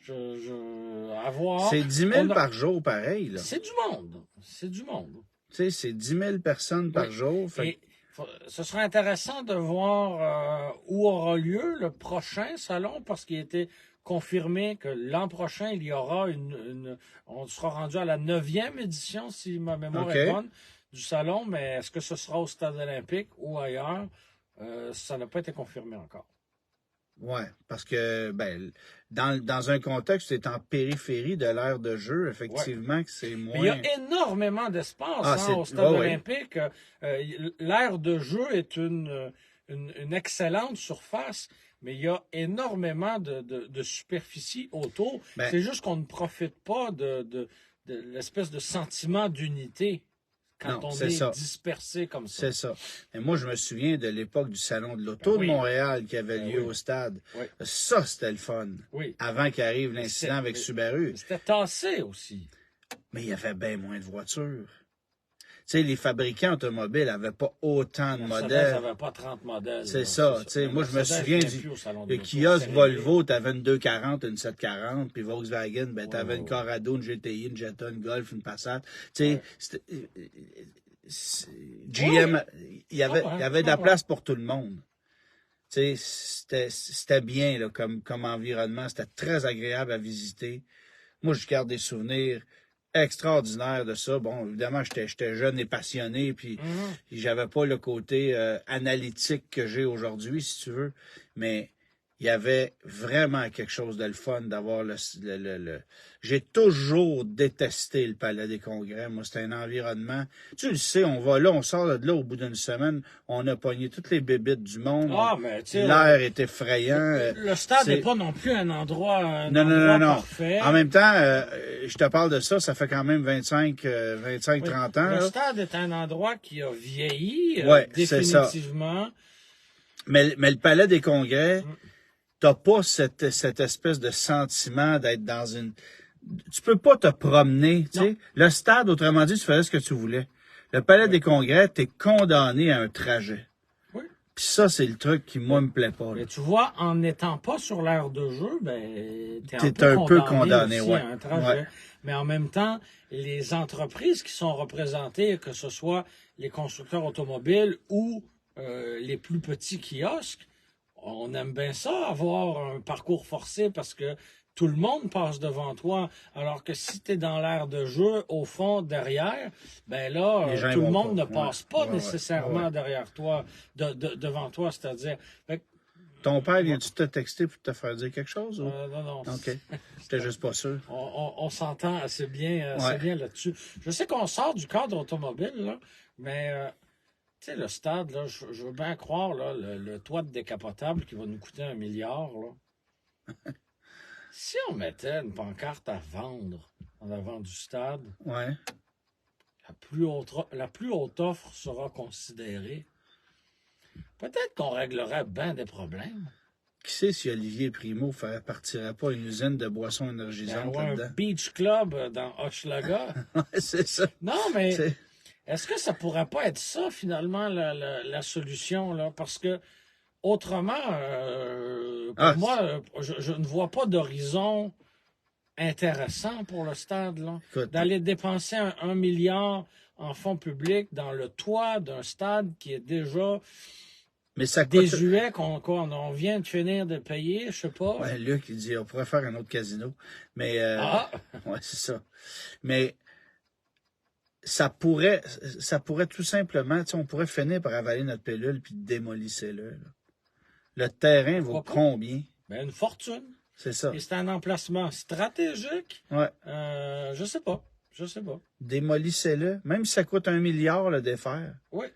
À voir. C'est 10 000 par jour, pareil. Là. C'est du monde. C'est du monde. Tu sais, c'est 10 000 personnes par jour. Fait... Et ce sera intéressant de voir où aura lieu le prochain salon parce qu'il a été confirmé que l'an prochain, il y aura on sera rendu à la 9e édition, si ma mémoire est bonne, du salon, mais est-ce que ce sera au Stade olympique ou ailleurs? Ça n'a pas été confirmé encore. Oui, parce que dans un contexte où tu es en périphérie de l'aire de jeu, effectivement que c'est moins... Mais il y a énormément d'espace au Stade olympique. L'aire de jeu est une excellente surface, mais il y a énormément de superficie autour. Ben, C'est juste qu'on ne profite pas de l'espèce de sentiment d'unité quand non, on c'est est ça. dispersé comme ça. C'est ça. Et moi, je me souviens de l'époque du Salon de l'Auto Ben de oui. Montréal qui avait Ben lieu oui. au stade. Oui. Ça, c'était le fun. Oui. Avant qu'arrive l'incident avec Mais Subaru. c'était tassé aussi. Mais il y avait bien moins de voitures. Tu sais, les fabricants automobiles n'avaient pas autant de Mercedes modèles. n'avait pas 30 modèles. C'est là, ça. Tu sais, Mais moi, je me Mercedes souviens vient du plus au salon de le l'auto. kiosque C'est Volvo, t'avais une 240, une 740, puis Volkswagen, ben, t'avais Ouais, une ouais. Corrado, une GTI, une Jetta, une Golf, une Passat. Tu sais, Ouais. GM, il y Je avait, comprends, il y avait je de la comprends. place pour tout le monde. Tu sais, c'était bien là, comme environnement. C'était très agréable à visiter. Moi, je garde des souvenirs extraordinaires de ça. Bon, évidemment, j'étais jeune et passionné, puis Mhm. j'avais pas le côté analytique que j'ai aujourd'hui, si tu veux. Mais il y avait vraiment quelque chose de le fun d'avoir le... J'ai toujours détesté le Palais des Congrès. Moi, c'était un environnement... Tu le sais, on va là, on sort de là au bout d'une semaine, on a pogné toutes les bébites du monde. Ah, mais tu sais, L'air est effrayant. le stade n'est c'est... pas non plus un endroit Non. parfait. En même temps, je te parle de ça, ça fait quand même 25, Oui. 30 ans. Le Là. stade est un endroit qui a vieilli, Ouais, c'est ça. définitivement. Mais le Palais des Congrès, Mm. t'as pas cette espèce de sentiment d'être dans une... Tu peux pas te promener, tu Non. sais. Le stade, autrement dit, tu faisais ce que tu voulais. Le Palais des Congrès, t'es condamné à un trajet. Oui. Puis ça, c'est le truc qui, moi, me plaît pas. Là. Mais tu vois, en n'étant pas sur l'aire de jeu, ben, T'es un peu condamné, aussi ouais. à un trajet. Ouais. Mais en même temps, les entreprises qui sont représentées, que ce soit les constructeurs automobiles ou les plus petits kiosques, on aime bien ça, avoir un parcours forcé parce que tout le monde passe devant toi. Alors que si tu es dans l'aire de jeu, au fond, derrière, ben là, Les gens tout le vont monde pas. ne passe Ouais. pas Ouais, nécessairement ouais. derrière toi, devant toi, c'est-à-dire. Fait que, Ton père vient-tu te texter pour te faire dire quelque chose? Ou... non. OK. J'étais juste pas sûr. On s'entend assez bien, Ouais. bien là-dessus. Je sais qu'on sort du cadre automobile, là, mais tu sais, le stade, là, je veux bien croire là, le toit de décapotable qui va nous coûter 1 milliard. Là. Si on mettait une pancarte à vendre en avant du stade, Ouais. la plus haute offre sera considérée. Peut-être qu'on réglerait bien des problèmes. Qui sait si Olivier Primo partirait pas une usine de boissons Ben, énergisantes ou un là-dedans? beach club dans Hochelaga. Ouais, c'est ça. Non, mais C'est- est-ce que ça pourrait pas être ça, finalement, la solution, là? Parce que, autrement, pour Ah, moi, je ne vois pas d'horizon intéressant pour le stade, là. écoute, D'aller dépenser 1 milliard en fonds publics dans le toit d'un stade qui est déjà mais ça coûte... désuet, on vient de finir de payer, je sais pas. Ouais, Luc, il dit, on pourrait faire un autre casino. Mais, Ah! ouais, c'est ça. Mais ça pourrait tout simplement, tu sais, on pourrait finir par avaler notre pilule puis démolissez-le. Là. Le terrain vaut Pourquoi pas? combien? Ben, une fortune. C'est ça. Et c'est un emplacement stratégique. Ouais. Je sais pas. Je sais pas. Démolissez-le. Même si ça coûte 1 milliard le défaire. Oui.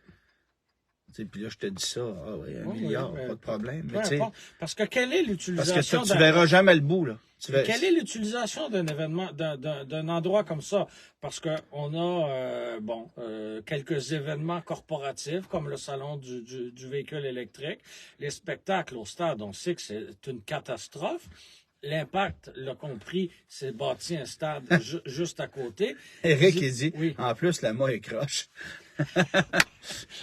Tu sais, puis là, je te dis ça, ah oui, 1 Oui, milliard, mais pas de problème. peu Mais tu sais, importe. Parce que quelle est parce que l'utilisation tu verras jamais le bout, là. quelle est l'utilisation d'un événement, d'un endroit comme ça? Parce que on a quelques événements corporatifs comme le salon du véhicule électrique, les spectacles au stade, on sait que c'est une catastrophe. L'Impact l'a compris, c'est bâti un stade juste à côté. Éric, il dit, Oui. en plus, la main est croche.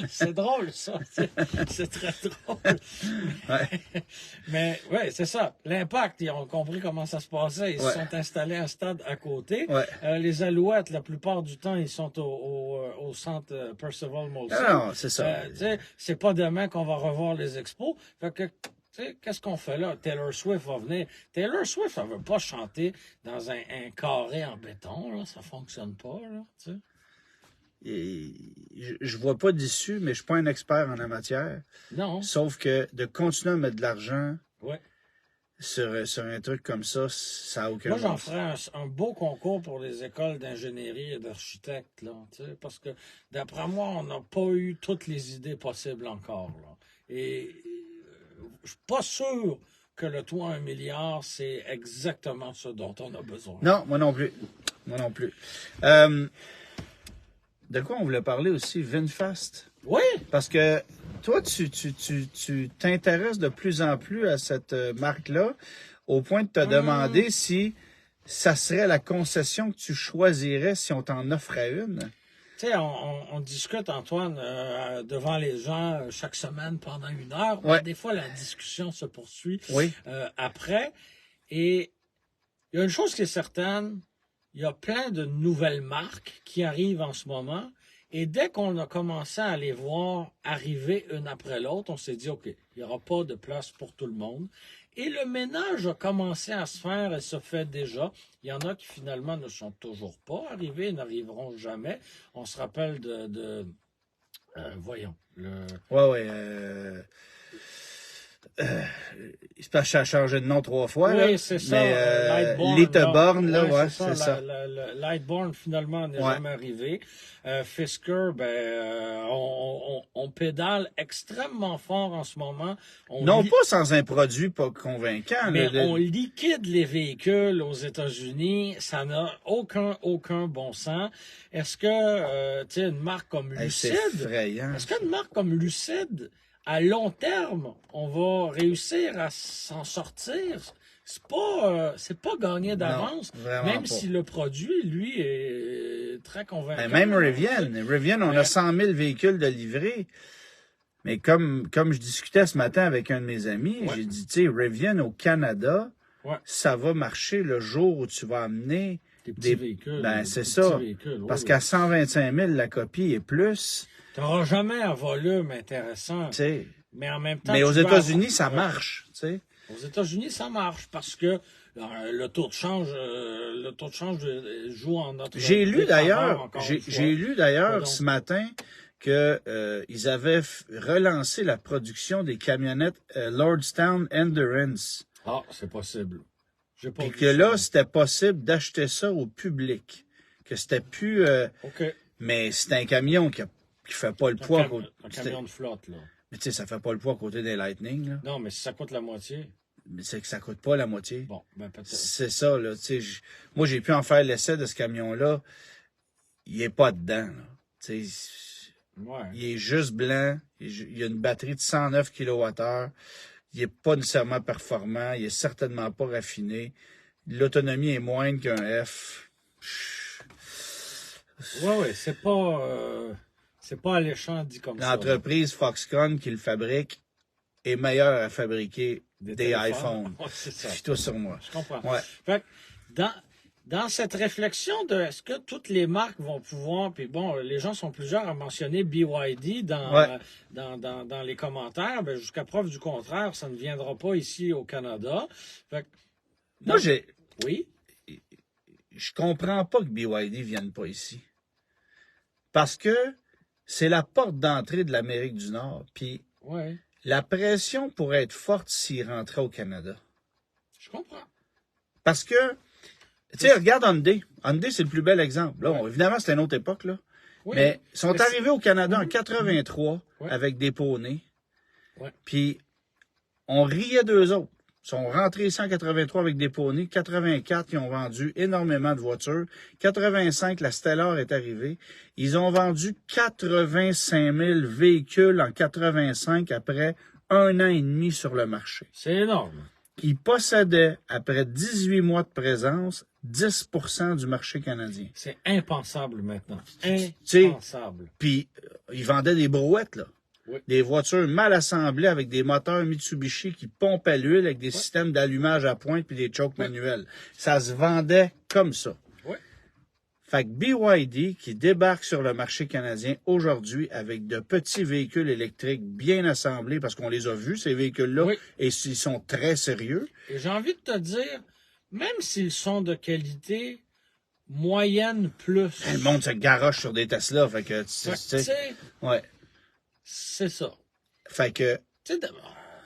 C'est drôle, ça. C'est très drôle. Ouais. Mais oui, c'est ça. L'Impact, ils ont compris comment ça se passait. Ils Ouais. se sont installés un stade à côté. Ouais. Les Alouettes, la plupart du temps, ils sont au centre Percival Molson. Non, c'est ça. Tu sais, c'est pas demain qu'on va revoir les expos. Fait que, tu sais, qu'est-ce qu'on fait là? Taylor Swift va venir. Taylor Swift, elle veut pas chanter dans un carré en béton, là. Ça fonctionne pas, là, tu sais. Et je vois pas d'issue, mais je suis pas un expert en la matière. Non. Sauf que de continuer à mettre de l'argent Ouais. sur un truc comme ça a aucun Moi, j'en sens. ferais un beau concours pour les écoles d'ingénierie et d'architectes, là, tu sais, parce que, d'après moi, on n'a pas eu toutes les idées possibles encore, là. Et je suis pas sûr que le toit à 1 milliard, c'est exactement ce dont on a besoin. Non, moi non plus. Moi non plus. De quoi on voulait parler aussi? VinFast. Oui, Parce que toi, tu t'intéresses de plus en plus à cette marque-là, au point de te demander si ça serait la concession que tu choisirais si on t'en offrait une. tu sais, on discute, Antoine, devant les gens chaque semaine pendant 1 heure. Ouais. Des fois, la discussion se poursuit Oui. après. Et il y a une chose qui est certaine, il y a plein de nouvelles marques qui arrivent en ce moment. Et dès qu'on a commencé à les voir arriver une après l'autre, on s'est dit, OK, il n'y aura pas de place pour tout le monde. Et le ménage a commencé à se faire et se fait déjà. Il y en a qui finalement ne sont toujours pas arrivés, n'arriveront jamais. On se rappelle voyons, Ouais. C'est parce que ça a changé de nom 3 fois, là. oui, c'est ça. Mais Lightborn, Lightborn, là, ouais, c'est c'est ça. Le Lightborn, finalement, n'est Ouais. jamais arrivé. Fisker, on pédale extrêmement fort en ce moment. Non pas sans un produit pas convaincant. Mais là, on liquide les véhicules aux États-Unis. Ça n'a aucun bon sens. Est-ce que, tu sais, une marque comme Hey, c'est Lucid, effrayant. est-ce qu'une marque comme Lucid, à long terme, on va réussir à s'en sortir? C'est pas gagné d'avance, Non, vraiment même pas. si le produit, lui, est très convaincant. Ben, même Rivian, on a 100 000 véhicules de livrés. Mais comme je discutais ce matin avec un de mes amis, Ouais. j'ai dit, tu sais, Rivian au Canada, Ouais. ça va marcher le jour où tu vas amener Des petits véhicules. Ben, des c'est petits ça. véhicules, oui, Parce oui. qu'à 125 000, la copie est plus. Tu n'auras jamais un volume intéressant. Tu sais. Mais en même temps. Mais aux tu peux États-Unis, avoir- ça Ouais. marche. Tu sais. Aux États-Unis, ça marche parce que le taux de change joue en notre J'ai lu défaveur, d'ailleurs, encore j'ai une fois. j'ai lu d'ailleurs Pardon. ce matin que ils avaient relancé la production des camionnettes Lordstown Endurance. Ah, c'est possible. J'ai pas Puis vu que ça. là, c'était possible d'acheter ça au public. Que c'était plus. OK. Mais c'est un camion qui fait pas le poids. Un camion de flotte, là. Mais tu sais, ça fait pas le poids à côté des Lightning. Là. Non, mais si ça coûte la moitié, Mais c'est que ça coûte pas la moitié. bon, ben peut-être. C'est ça, là. Tu sais, moi, j'ai pu en faire l'essai de ce camion-là. Il est pas dedans, là. Tu sais, Ouais. il est juste blanc. Il y a une batterie de 109 kWh. Il est pas nécessairement performant. Il est certainement pas raffiné. L'autonomie est moindre qu'un F. Ouais, c'est pas alléchant dit comme ça. L'entreprise Foxconn qui le fabrique est meilleure à fabriquer des téléphones. iPhones. Ouais, c'est ça. Fie-toi sur moi. Je comprends. Ouais. Fait que dans cette réflexion de est-ce que toutes les marques vont pouvoir, puis bon, les gens sont plusieurs à mentionner BYD Ouais. dans les commentaires, ben jusqu'à preuve du contraire, ça ne viendra pas ici au Canada. Fait que, Moi, oui, je comprends pas que BYD vienne pas ici. Parce que c'est la porte d'entrée de l'Amérique du Nord. Puis ouais, la pression pourrait être forte s'il rentrait au Canada. je comprends. Parce que, tu sais, regarde Hyundai. Hyundai, c'est le plus bel exemple. Là, évidemment, c'était une autre époque, là. Oui. Mais ils sont Mais arrivés au Canada en 83 Ouais. avec des poneys. Ouais. Puis on riait d'eux autres. Ils sont rentrés ici en 83 avec des poneys. 84, ils ont vendu énormément de voitures. 85, la Stellar est arrivée. Ils ont vendu 85 000 véhicules en 85 après 1 an et demi sur le marché. C'est énorme. Ils possédaient, après 18 mois de présence, 10 % du marché canadien. C'est impensable maintenant. sais, Impensable. Puis, ils vendaient des brouettes, là. Oui. Des voitures mal assemblées avec des moteurs Mitsubishi qui pompaient l'huile avec des systèmes d'allumage à pointe puis des chocs manuels. Ça se vendait comme ça. Oui. Fait que BYD qui débarque sur le marché canadien aujourd'hui avec de petits véhicules électriques bien assemblés parce qu'on les a vus, ces véhicules-là, Oui. et ils sont très sérieux. Et j'ai envie de te dire, même s'ils sont de qualité moyenne plus. Le monde se garoche sur des Tesla, fait que, tu Tu sais, sais, ouais. c'est ça. Fait que, Tu sais,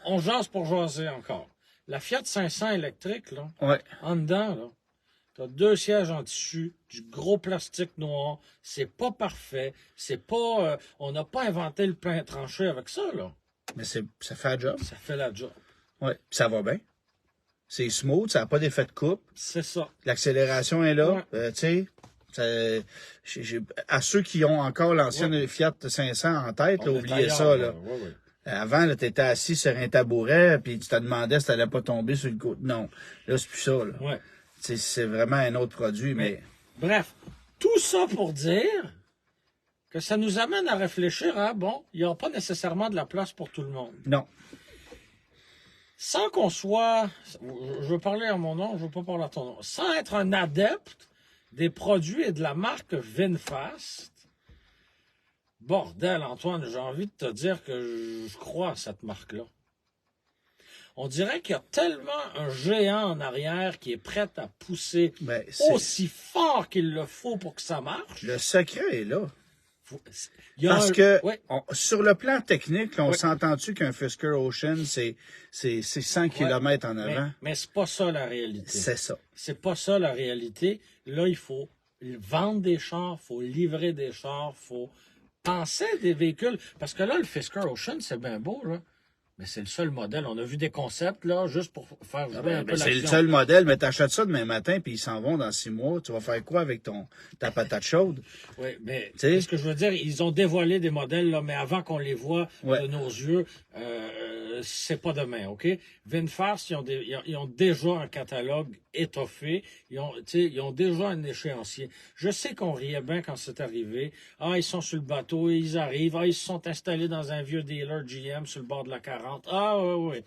on jase pour jaser encore. La Fiat 500 électrique, là, ouais. en dedans, là, t'as 2 sièges en tissu, du gros plastique noir, c'est pas parfait, c'est pas... on n'a pas inventé le pain tranché avec ça, là. Mais ça fait un job. Ça fait la job. Ouais. Puis ça va bien. C'est smooth, ça n'a pas d'effet de coupe. C'est ça. L'accélération est là. Ouais. Tu sais, à ceux qui ont encore l'ancienne Fiat 500 en tête, là, On est oubliez ailleurs, ça. Là. Ouais. Avant, tu étais assis sur un tabouret, puis tu te demandais si tu n'allais pas tomber sur le côté. Non, là, c'est plus ça. Là. Ouais. C'est vraiment un autre produit, mais... Bref, tout ça pour dire que ça nous amène à réfléchir à, bon, il n'y aura pas nécessairement de la place pour tout le monde. Non. Sans qu'on soit, je veux parler à mon nom, je veux pas parler à ton nom, sans être un adepte des produits et de la marque VinFast, bordel, Antoine, j'ai envie de te dire que je crois à cette marque-là. On dirait qu'il y a tellement un géant en arrière qui est prêt à pousser aussi fort qu'il le faut pour que ça marche. Le secret est là. Parce que sur le plan technique, là, on s'entend-tu qu'un Fisker Ocean, c'est 100 km en avant? Mais c'est pas ça la réalité. C'est ça. C'est pas ça la réalité. Là, il faut vendre des chars, il faut livrer des chars, il faut penser des véhicules. Parce que là, le Fisker Ocean, c'est bien beau, là. Mais c'est le seul modèle. On a vu des concepts, là, juste pour faire jouer un peu l'action. C'est le seul modèle, mais t'achètes ça demain matin, puis ils s'en vont dans 6 mois. Tu vas faire quoi avec ta patate chaude? Oui, mais ce que je veux dire, ils ont dévoilé des modèles, là, mais avant qu'on les voit de nos yeux, c'est pas demain, OK? VinFast, ils ont déjà un catalogue étoffé. Ils ont déjà un échéancier. Je sais qu'on riait bien quand c'est arrivé. Ah, ils sont sur le bateau, ils arrivent. Ah, ils se sont installés dans un vieux dealer GM sur le bord de la 40. Ah, oui.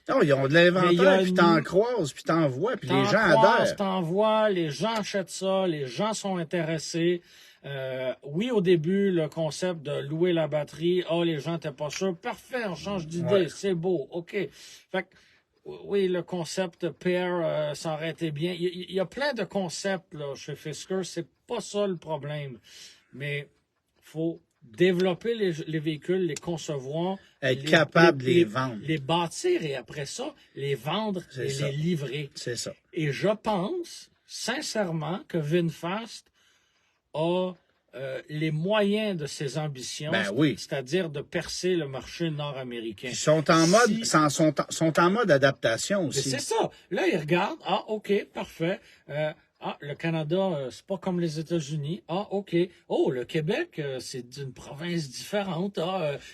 Non, ils ont de l'inventaire, puis t'en croises, puis t'en vois, puis les gens adhèrent. T'en vois, les gens achètent ça, les gens sont intéressés. Oui, au début, le concept de louer la batterie, les gens n'étaient pas sûrs. Parfait, on change d'idée, c'est beau, OK. Fait que, oui, le concept pair, ça aurait été bien. Il y a plein de concepts là, chez Fisker, c'est pas ça le problème. Mais faut développer les véhicules, les concevoir. Être capable de les vendre. Les bâtir et après ça, les vendre et les livrer. C'est ça. Et je pense, sincèrement, que VinFast a les moyens de ses ambitions, c'est-à-dire de percer le marché nord-américain. Ils sont en sont en mode adaptation aussi. C'est ça. Là, ils regardent. Ah, OK, parfait. Le Canada, c'est pas comme les États-Unis. Ah, OK. Oh, le Québec, c'est d'une province différente.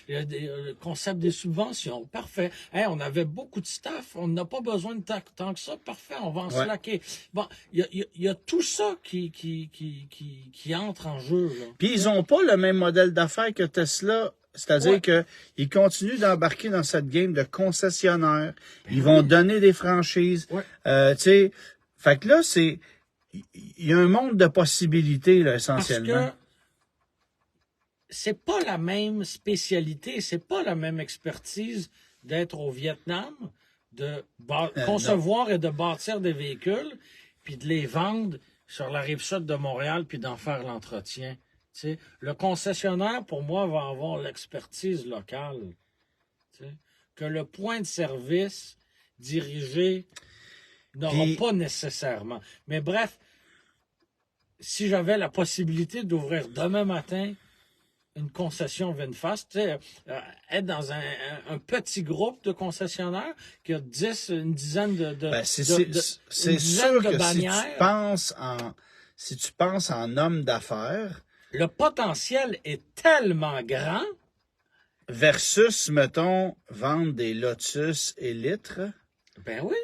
Le concept des subventions. Parfait. On avait beaucoup de staff. On n'a pas besoin de tant que ça. Parfait, on va en slacker. Bon, il y a tout ça qui entre en jeu. Là. Puis ils ont pas le même modèle d'affaires que Tesla. C'est-à-dire qu'ils continuent d'embarquer dans cette game de concessionnaires. Ils vont donner des franchises. Tu sais, fait que là, il y a un monde de possibilités, là, essentiellement. Parce que c'est pas la même spécialité, c'est pas la même expertise d'être au Vietnam, de concevoir et de bâtir des véhicules, puis de les vendre sur la rive sud de Montréal, puis d'en faire l'entretien. T'sais, le concessionnaire, pour moi, va avoir l'expertise locale. Que le point de service dirigé n'aura pas nécessalement. Mais bref, si j'avais la possibilité d'ouvrir demain matin une concession VinFast, être dans un petit groupe de concessionnaires qui a une dizaine de c'est sûr que si tu penses en homme d'affaires, le potentiel est tellement grand. Versus, mettons, vendre des Lotus Élytres. Ben oui.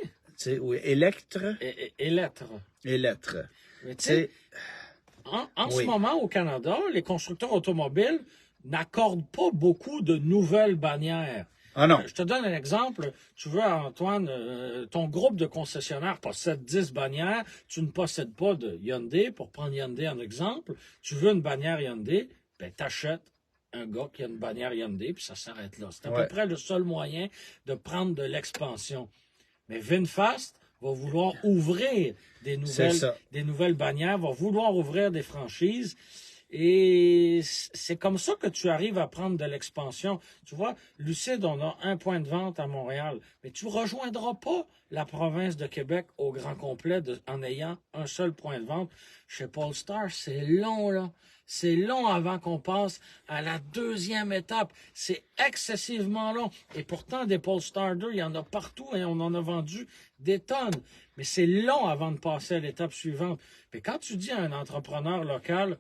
Ou Électre. Électre. Mais tu sais, en ce moment, au Canada, les constructeurs automobiles n'accordent pas beaucoup de nouvelles bannières. Ah non. Je te donne un exemple. Tu veux, Antoine, ton groupe de concessionnaires possède 10 bannières. Tu ne possèdes pas de Hyundai. Pour prendre Hyundai en exemple, tu veux une bannière Hyundai, ben t'achètes un gars qui a une bannière Hyundai, puis ça s'arrête là. C'est à peu près le seul moyen de prendre de l'expansion. Mais VinFast va vouloir ouvrir des nouvelles bannières, va vouloir ouvrir des franchises. Et c'est comme ça que tu arrives à prendre de l'expansion. Tu vois, Lucide, on a un point de vente à Montréal, mais tu ne rejoindras pas la province de Québec au grand complet en ayant un seul point de vente. Chez Polestar, c'est long, là. C'est long avant qu'on passe à la deuxième étape. C'est excessivement long. Et pourtant, des Polestar 2, il y en a partout et on en a vendu des tonnes. Mais c'est long avant de passer à l'étape suivante. Mais quand tu dis à un entrepreneur local,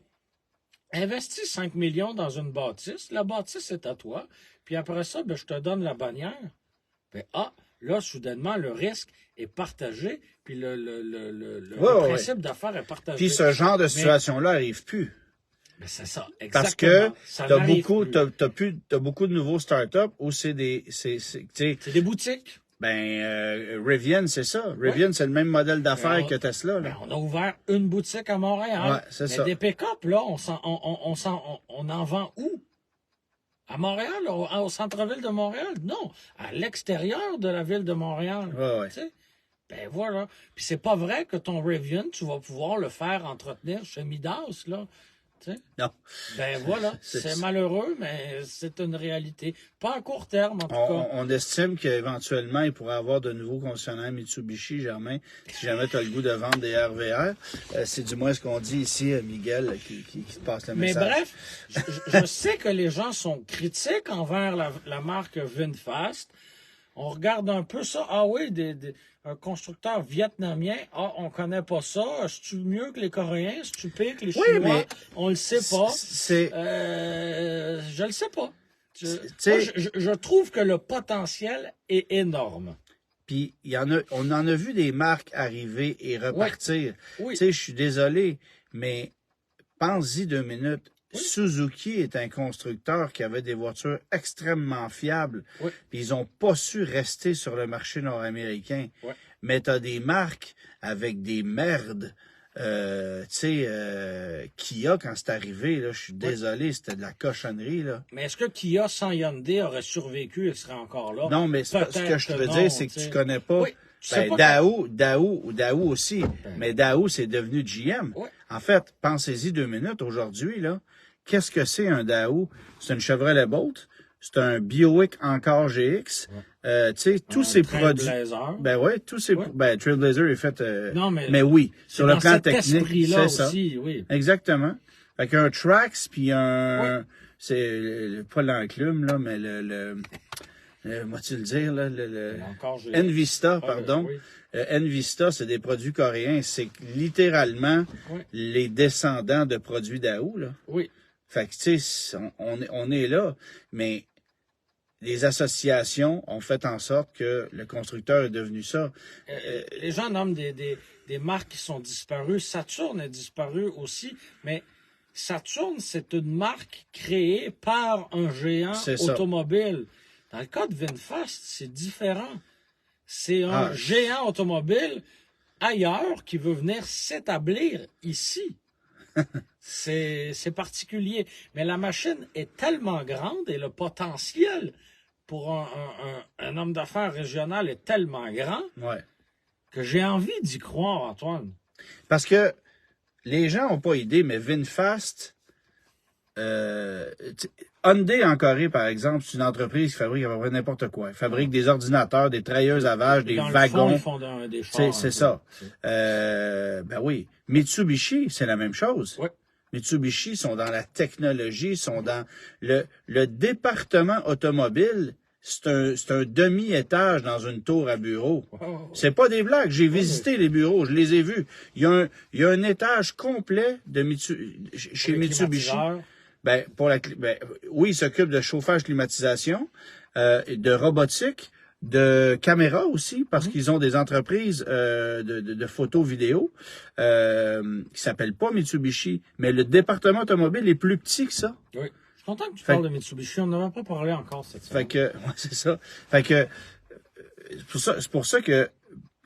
investis 5 millions dans une bâtisse, la bâtisse est à toi, puis après ça, ben, je te donne la bannière. Ben, là, soudainement, le risque est partagé, puis le principe d'affaires est partagé. Puis ce genre de situation-là n'arrive plus. Mais c'est ça, exactement. Parce que t'as beaucoup de nouveaux startups où c'est des... C'est des boutiques. Rivian, c'est ça. Rivian, c'est le même modèle d'affaires que Tesla. Là. On a ouvert une boutique à Montréal. Ouais, c'est ça. Des pick-up, là, on en vend où? À Montréal, au centre-ville de Montréal? Non, à l'extérieur de la ville de Montréal. Ouais. Ben voilà. Puis c'est pas vrai que ton Rivian, tu vas pouvoir le faire entretenir chez Midas, là. T'sais? Non. Ben voilà, c'est malheureux, mais c'est une réalité. Pas à court terme, en tout cas. On estime qu'éventuellement, il pourrait y avoir de nouveaux concessionnaires Mitsubishi, Germain, si jamais tu as le goût de vendre des RVR. C'est du moins ce qu'on dit ici, Miguel, qui te passe le message. Mais bref, je sais que les gens sont critiques envers la marque VinFast. On regarde un peu ça. Ah oui, un constructeur vietnamien. Ah, on connaît pas ça. C'est-tu mieux que les Coréens? C'est-tu pire que les Chinois? Mais on le sait pas. Je le sais pas. Je trouve que le potentiel est énorme. Puis on en a vu des marques arriver et repartir. Oui. Tu sais, je suis désolé, mais pense-y 2 minutes. Oui. Suzuki est un constructeur qui avait des voitures extrêmement fiables. Oui. Puis ils n'ont pas su rester sur le marché nord-américain. Oui. Mais tu as des marques avec des merdes. Kia, quand c'est arrivé, là, je suis désolé, c'était de la cochonnerie. Là. Mais est-ce que Kia sans Hyundai aurait survécu et serait encore là? Non, mais ce que je veux dire, c'est que tu connais pas. Oui. Daou aussi. Mais Daou, c'est devenu GM. Oui. En fait, pensez-y 2 minutes. Aujourd'hui, là, qu'est-ce que c'est un Daou? C'est une Chevrolet Bolt. C'est un Buick Encore GX. Tous ces produits. Ben ouais, tous ces. Ouais. Ben, Trailblazer est fait. Non, mais oui, sur le plan technique, c'est ça. Aussi, oui. Exactement. Fait qu'un Trax puis un. Oui. C'est pas l'enclume, là, mais moi-tu le dire, là, Envista, pardon. Oui. Envista, c'est des produits coréens. C'est littéralement les descendants de produits Daou, là. Oui. Fait que, tu sais, on est là, mais les associations ont fait en sorte que le constructeur est devenu ça. Les gens nomment des marques qui sont disparues. Saturn est disparu aussi, mais Saturn, c'est une marque créée par un géant automobile. Dans le cas de VinFast, c'est différent. C'est un géant automobile ailleurs qui veut venir s'établir ici. C'est particulier. Mais la machine est tellement grande et le potentiel pour un homme d'affaires régional est tellement grand que j'ai envie d'y croire, Antoine. Parce que les gens n'ont pas idée, mais VinFast, Hyundai en Corée, par exemple, c'est une entreprise qui fabrique à peu près n'importe quoi. Ils fabriquent des ordinateurs, des trayeuses à vaches, des wagons. Ils font des chars. C'est ça. Ben oui. Mitsubishi, c'est la même chose. Oui. Mitsubishi sont dans la technologie, sont dans le département automobile. C'est un demi-étage dans une tour à bureau. Wow. C'est pas des blagues. J'ai visité les bureaux, je les ai vus. Il y a un étage complet chez Mitsubishi. Oui, ils s'occupent de chauffage, climatisation, de robotique, de caméras aussi, parce qu'ils ont des entreprises de photos vidéo qui s'appellent pas Mitsubishi, mais le département automobile est plus petit que ça. Oui. Je suis content que tu parles de Mitsubishi. On n'avait pas parlé encore cette semaine. C'est ça. C'est pour ça que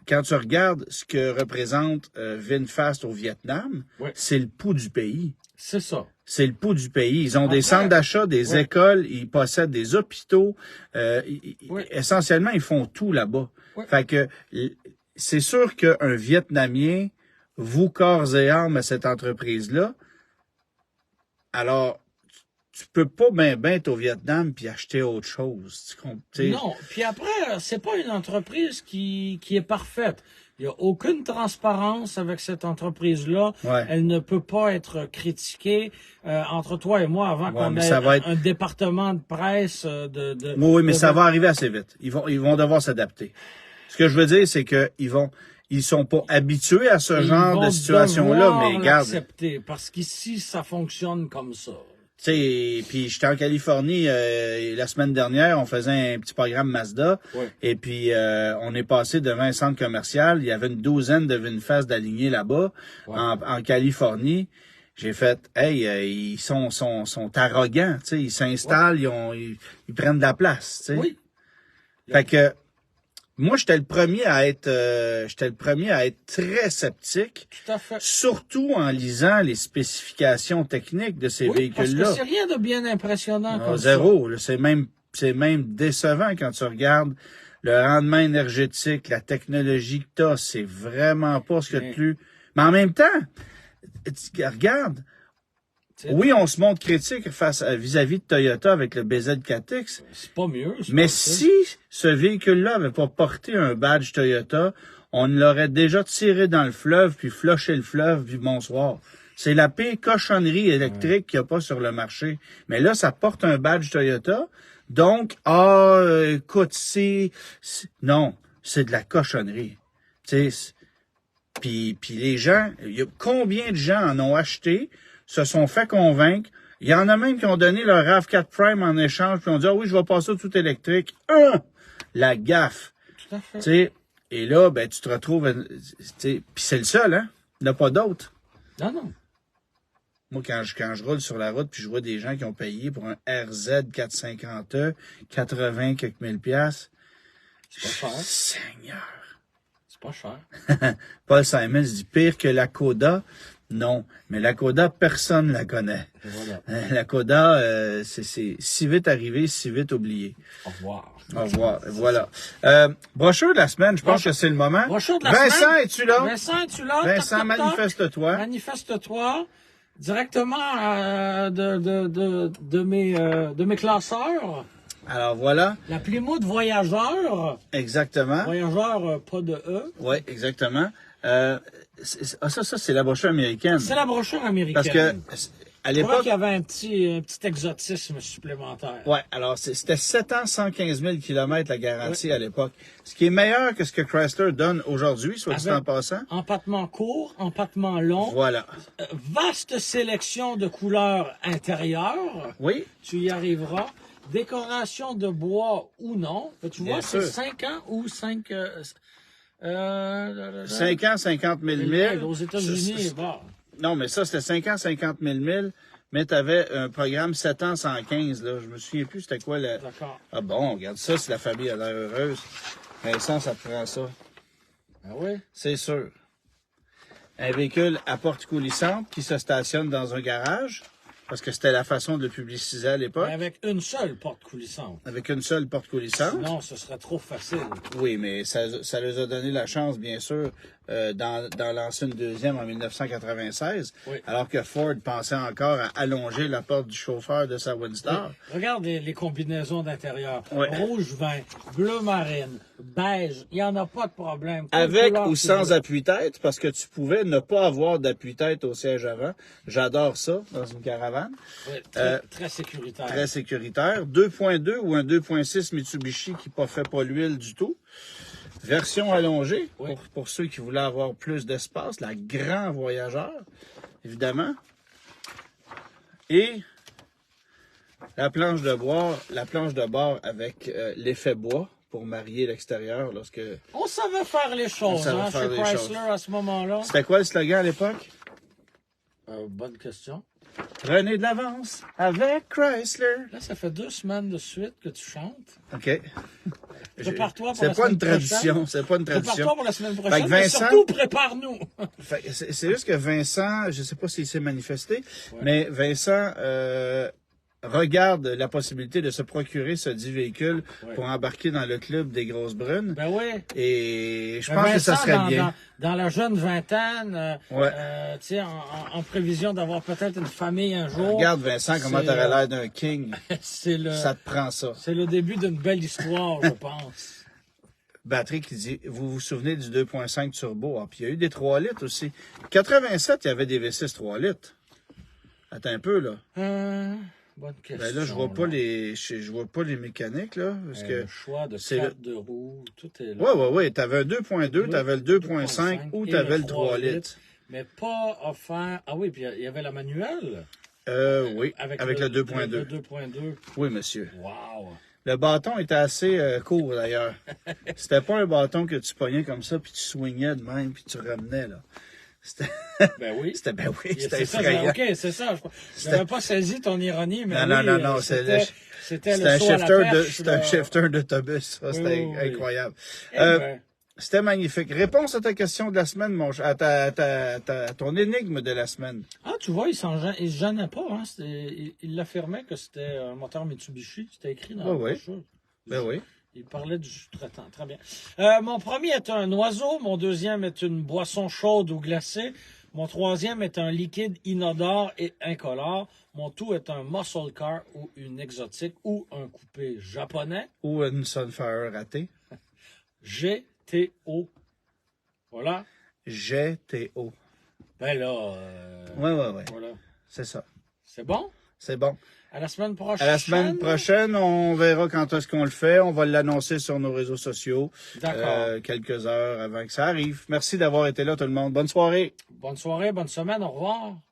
quand tu regardes ce que représente VinFast au Vietnam, c'est le pouls du pays. C'est ça. C'est le pouls du pays. Ils ont des centres d'achat, des écoles, ils possèdent des hôpitaux. Essentiellement, ils font tout là-bas. Fait que c'est sûr qu'un Vietnamien voue corps et âme à cette entreprise-là. Alors, tu peux pas ben être au Vietnam puis acheter autre chose. Non. Puis après, c'est pas une entreprise qui est parfaite. Il n'y a aucune transparence avec cette entreprise-là. Ouais. Elle ne peut pas être critiquée entre toi et moi avant qu'on mais ait ça va être... un département de presse Oui, mais ça va arriver assez vite. Ils vont devoir s'adapter. Ce que je veux dire, c'est que ils sont pas habitués à ce genre de situation-là, mais regarde. L'accepter parce qu'ici, ça fonctionne comme ça. Tu sais, puis j'étais en Californie la semaine dernière, on faisait un petit programme Mazda, Ouais. et puis on est passé devant un centre commercial, il y avait une douzaine de VinFast d'alignés là-bas, Ouais. en Californie. J'ai fait, hey, ils sont arrogants, tu sais, ils s'installent, ils prennent de la place, tu sais. Oui. Fait que moi, j'étais le premier à être très sceptique. Tout à fait. Surtout en lisant les spécifications techniques de ces véhicules-là. Parce que c'est rien de bien impressionnant comme zéro. Là, c'est même décevant quand tu regardes le rendement énergétique, la technologie que t'as. C'est vraiment pas ce qu'il y a de plus. Mais en même temps, regarde. Oui, on se montre critique vis-à-vis de Toyota avec le BZ4X. C'est pas mieux. Mais si ce véhicule-là avait pas porté un badge Toyota, on l'aurait déjà tiré dans le fleuve, puis flushé le fleuve, puis bonsoir. C'est la pire cochonnerie électrique qu'il n'y a pas sur le marché. Mais là, ça porte un badge Toyota. Donc, écoute, non, c'est de la cochonnerie. Tu sais, puis les gens, combien de gens en ont acheté, se sont fait convaincre. Il y en a même qui ont donné leur RAV4 Prime en échange, puis ont dit, ah oui, je vais passer au tout électrique. La gaffe. Tout à fait. T'sais, et là, ben, tu te retrouves, puis c'est le seul, hein. Il n'y en a pas d'autres. Non. Moi, quand je roule sur la route, puis je vois des gens qui ont payé pour un RZ 450E, 80 quelques mille piastres. C'est pas cher. Seigneur. C'est pas cher. Paul Simon dit, pire que la Coda. Non, mais la Coda, personne la connaît. Voilà. La Coda, c'est si vite arrivé, si vite oublié. Au revoir. Au revoir. Voilà. Brochure de la semaine, je pense que c'est le moment. Brochure de la Vincent, semaine. es-tu là? Vincent, es-tu là? Vincent, manifeste-toi. Manifeste-toi directement de mes classeurs. Alors voilà. La Plymouth Voyageur. Exactement. Voyageur, pas de E. Oui, exactement. Ça, c'est la brochure américaine. C'est la brochure américaine. Parce que, à Je crois l'époque... qu'il y avait un petit exotisme supplémentaire. Ouais, alors c'était 7 ans, 115 000 kilomètres la garantie à l'époque. Ce qui est meilleur que ce que Chrysler donne aujourd'hui, soit dit en passant. Empattement court, empattement long. Voilà. Vaste sélection de couleurs intérieures. Oui. Tu y arriveras. Décoration de bois ou non. Tu vois, c'est 5 ans ou 5... 5 ans, 50 000 milles. Aux États-Unis, bon. Non, mais ça, c'était 5 ans, 50 000 milles. Mais tu avais un programme 7 ans, 115. Là. Je me souviens plus c'était quoi le... D'accord. Ah bon, regarde ça, si la famille a l'air heureuse. Vincent, ça te prend ça. Ah oui? C'est sûr. Un véhicule à porte coulissante qui se stationne dans un garage, parce que c'était la façon de le publiciser à l'époque. Mais avec une seule porte coulissante. Avec une seule porte coulissante. Sinon, ce serait trop facile. Oui, mais ça leur a donné la chance, bien sûr, d'en lancer une deuxième en 1996, Oui. alors que Ford pensait encore à allonger la porte du chauffeur de sa Windstar. Regarde les combinaisons d'intérieur. Ouais. Rouge vin, bleu marine, beige. Il n'y en a pas de problème. Avec ou sans appuie-tête, parce que tu pouvais ne pas avoir d'appui-tête au siège avant. J'adore ça dans une caravane. Oui, très sécuritaire. Très sécuritaire. 2.2 ou un 2.6 Mitsubishi qui ne fait pas l'huile du tout. Version allongée, Oui. pour ceux qui voulaient avoir plus d'espace. La Grand Voyageur, évidemment. Et la planche de bord avec l'effet bois pour marier l'extérieur lorsque... On savait faire les choses savait faire chez les Chrysler choses. à ce moment-là. C'était quoi le slogan à l'époque? Bonne question. Prenez de l'avance avec Chrysler. Là, ça fait 2 semaines de suite que tu chantes. OK. Prépare-toi pour C'est la pas semaine une tradition. C'est pas une Prépare-toi tradition. pour la semaine Fait prochaine. que Mais Vincent- surtout, prépare-nous. C'est juste que Vincent, je sais pas s'il s'est manifesté, mais Vincent a regarde la possibilité de se procurer ce dit véhicule Ouais. pour embarquer dans le club des grosses brunes. Ben oui. Et je Ben pense que ça Vincent, serait bien. Dans la jeune vingtaine, Ouais. tu sais, en prévision d'avoir peut-être une famille un jour. Regarde, Vincent, comment c'est, t'aurais l'air d'un king. c'est Ça te prend ça. le début d'une belle histoire, je pense. Batterie qui dit, vous vous souvenez du 2.5 turbo? Ah, puis il y a eu des 3 litres aussi. 87, il y avait des V6 3 litres. Attends un peu, là. Bonne question. Ben là, je vois pas je vois pas les mécaniques, là. Parce que Le choix de c'est quatre de roue, tout est là. ouais. T'avais un 2.2, Oui, t'avais le 2.5 ou et t'avais le le 3 litres. Mais pas offert. Ah oui, puis il y avait la manuelle. Oui, avec le 2.2. Le 2.2. Oui, monsieur. Wow. Le bâton était assez court, d'ailleurs. C'était pas un bâton que tu pognais comme ça, puis tu swingais de même, puis tu ramenais, là. C'était, Ben oui. ben oui, c'était C'est ça, effrayant. OK, c'est ça. Je n'avais pas saisi ton ironie, mais Non, oui, non, c'était c'était le un saut à la shifter perche, c'était un là. shifter d'autobus, ça, c'était Oui. incroyable. Eh ben, C'était magnifique. Réponse à ta question de la semaine, à ton énigme de la semaine. ah, tu vois, il se gênait pas. Hein? Il affirmait que c'était un moteur Mitsubishi. C'était écrit dans la Oui. brochure. Ben oui. Il parlait du sous-traitant. Très bien. Mon premier est un oiseau. Mon deuxième est une boisson chaude ou glacée. Mon troisième est un liquide inodore et incolore. Mon tout est un muscle car ou une exotique ou un coupé japonais. Ou une Sunfire ratée. GTO. Voilà. GTO. Ben là, Ouais. voilà. C'est ça. C'est bon? C'est bon. À la semaine prochaine. À la semaine prochaine, on verra quand est-ce qu'on le fait. On va l'annoncer sur nos réseaux sociaux. D'accord. Quelques heures avant que ça arrive. Merci d'avoir été là, tout le monde. Bonne soirée. Bonne soirée, bonne semaine, au revoir.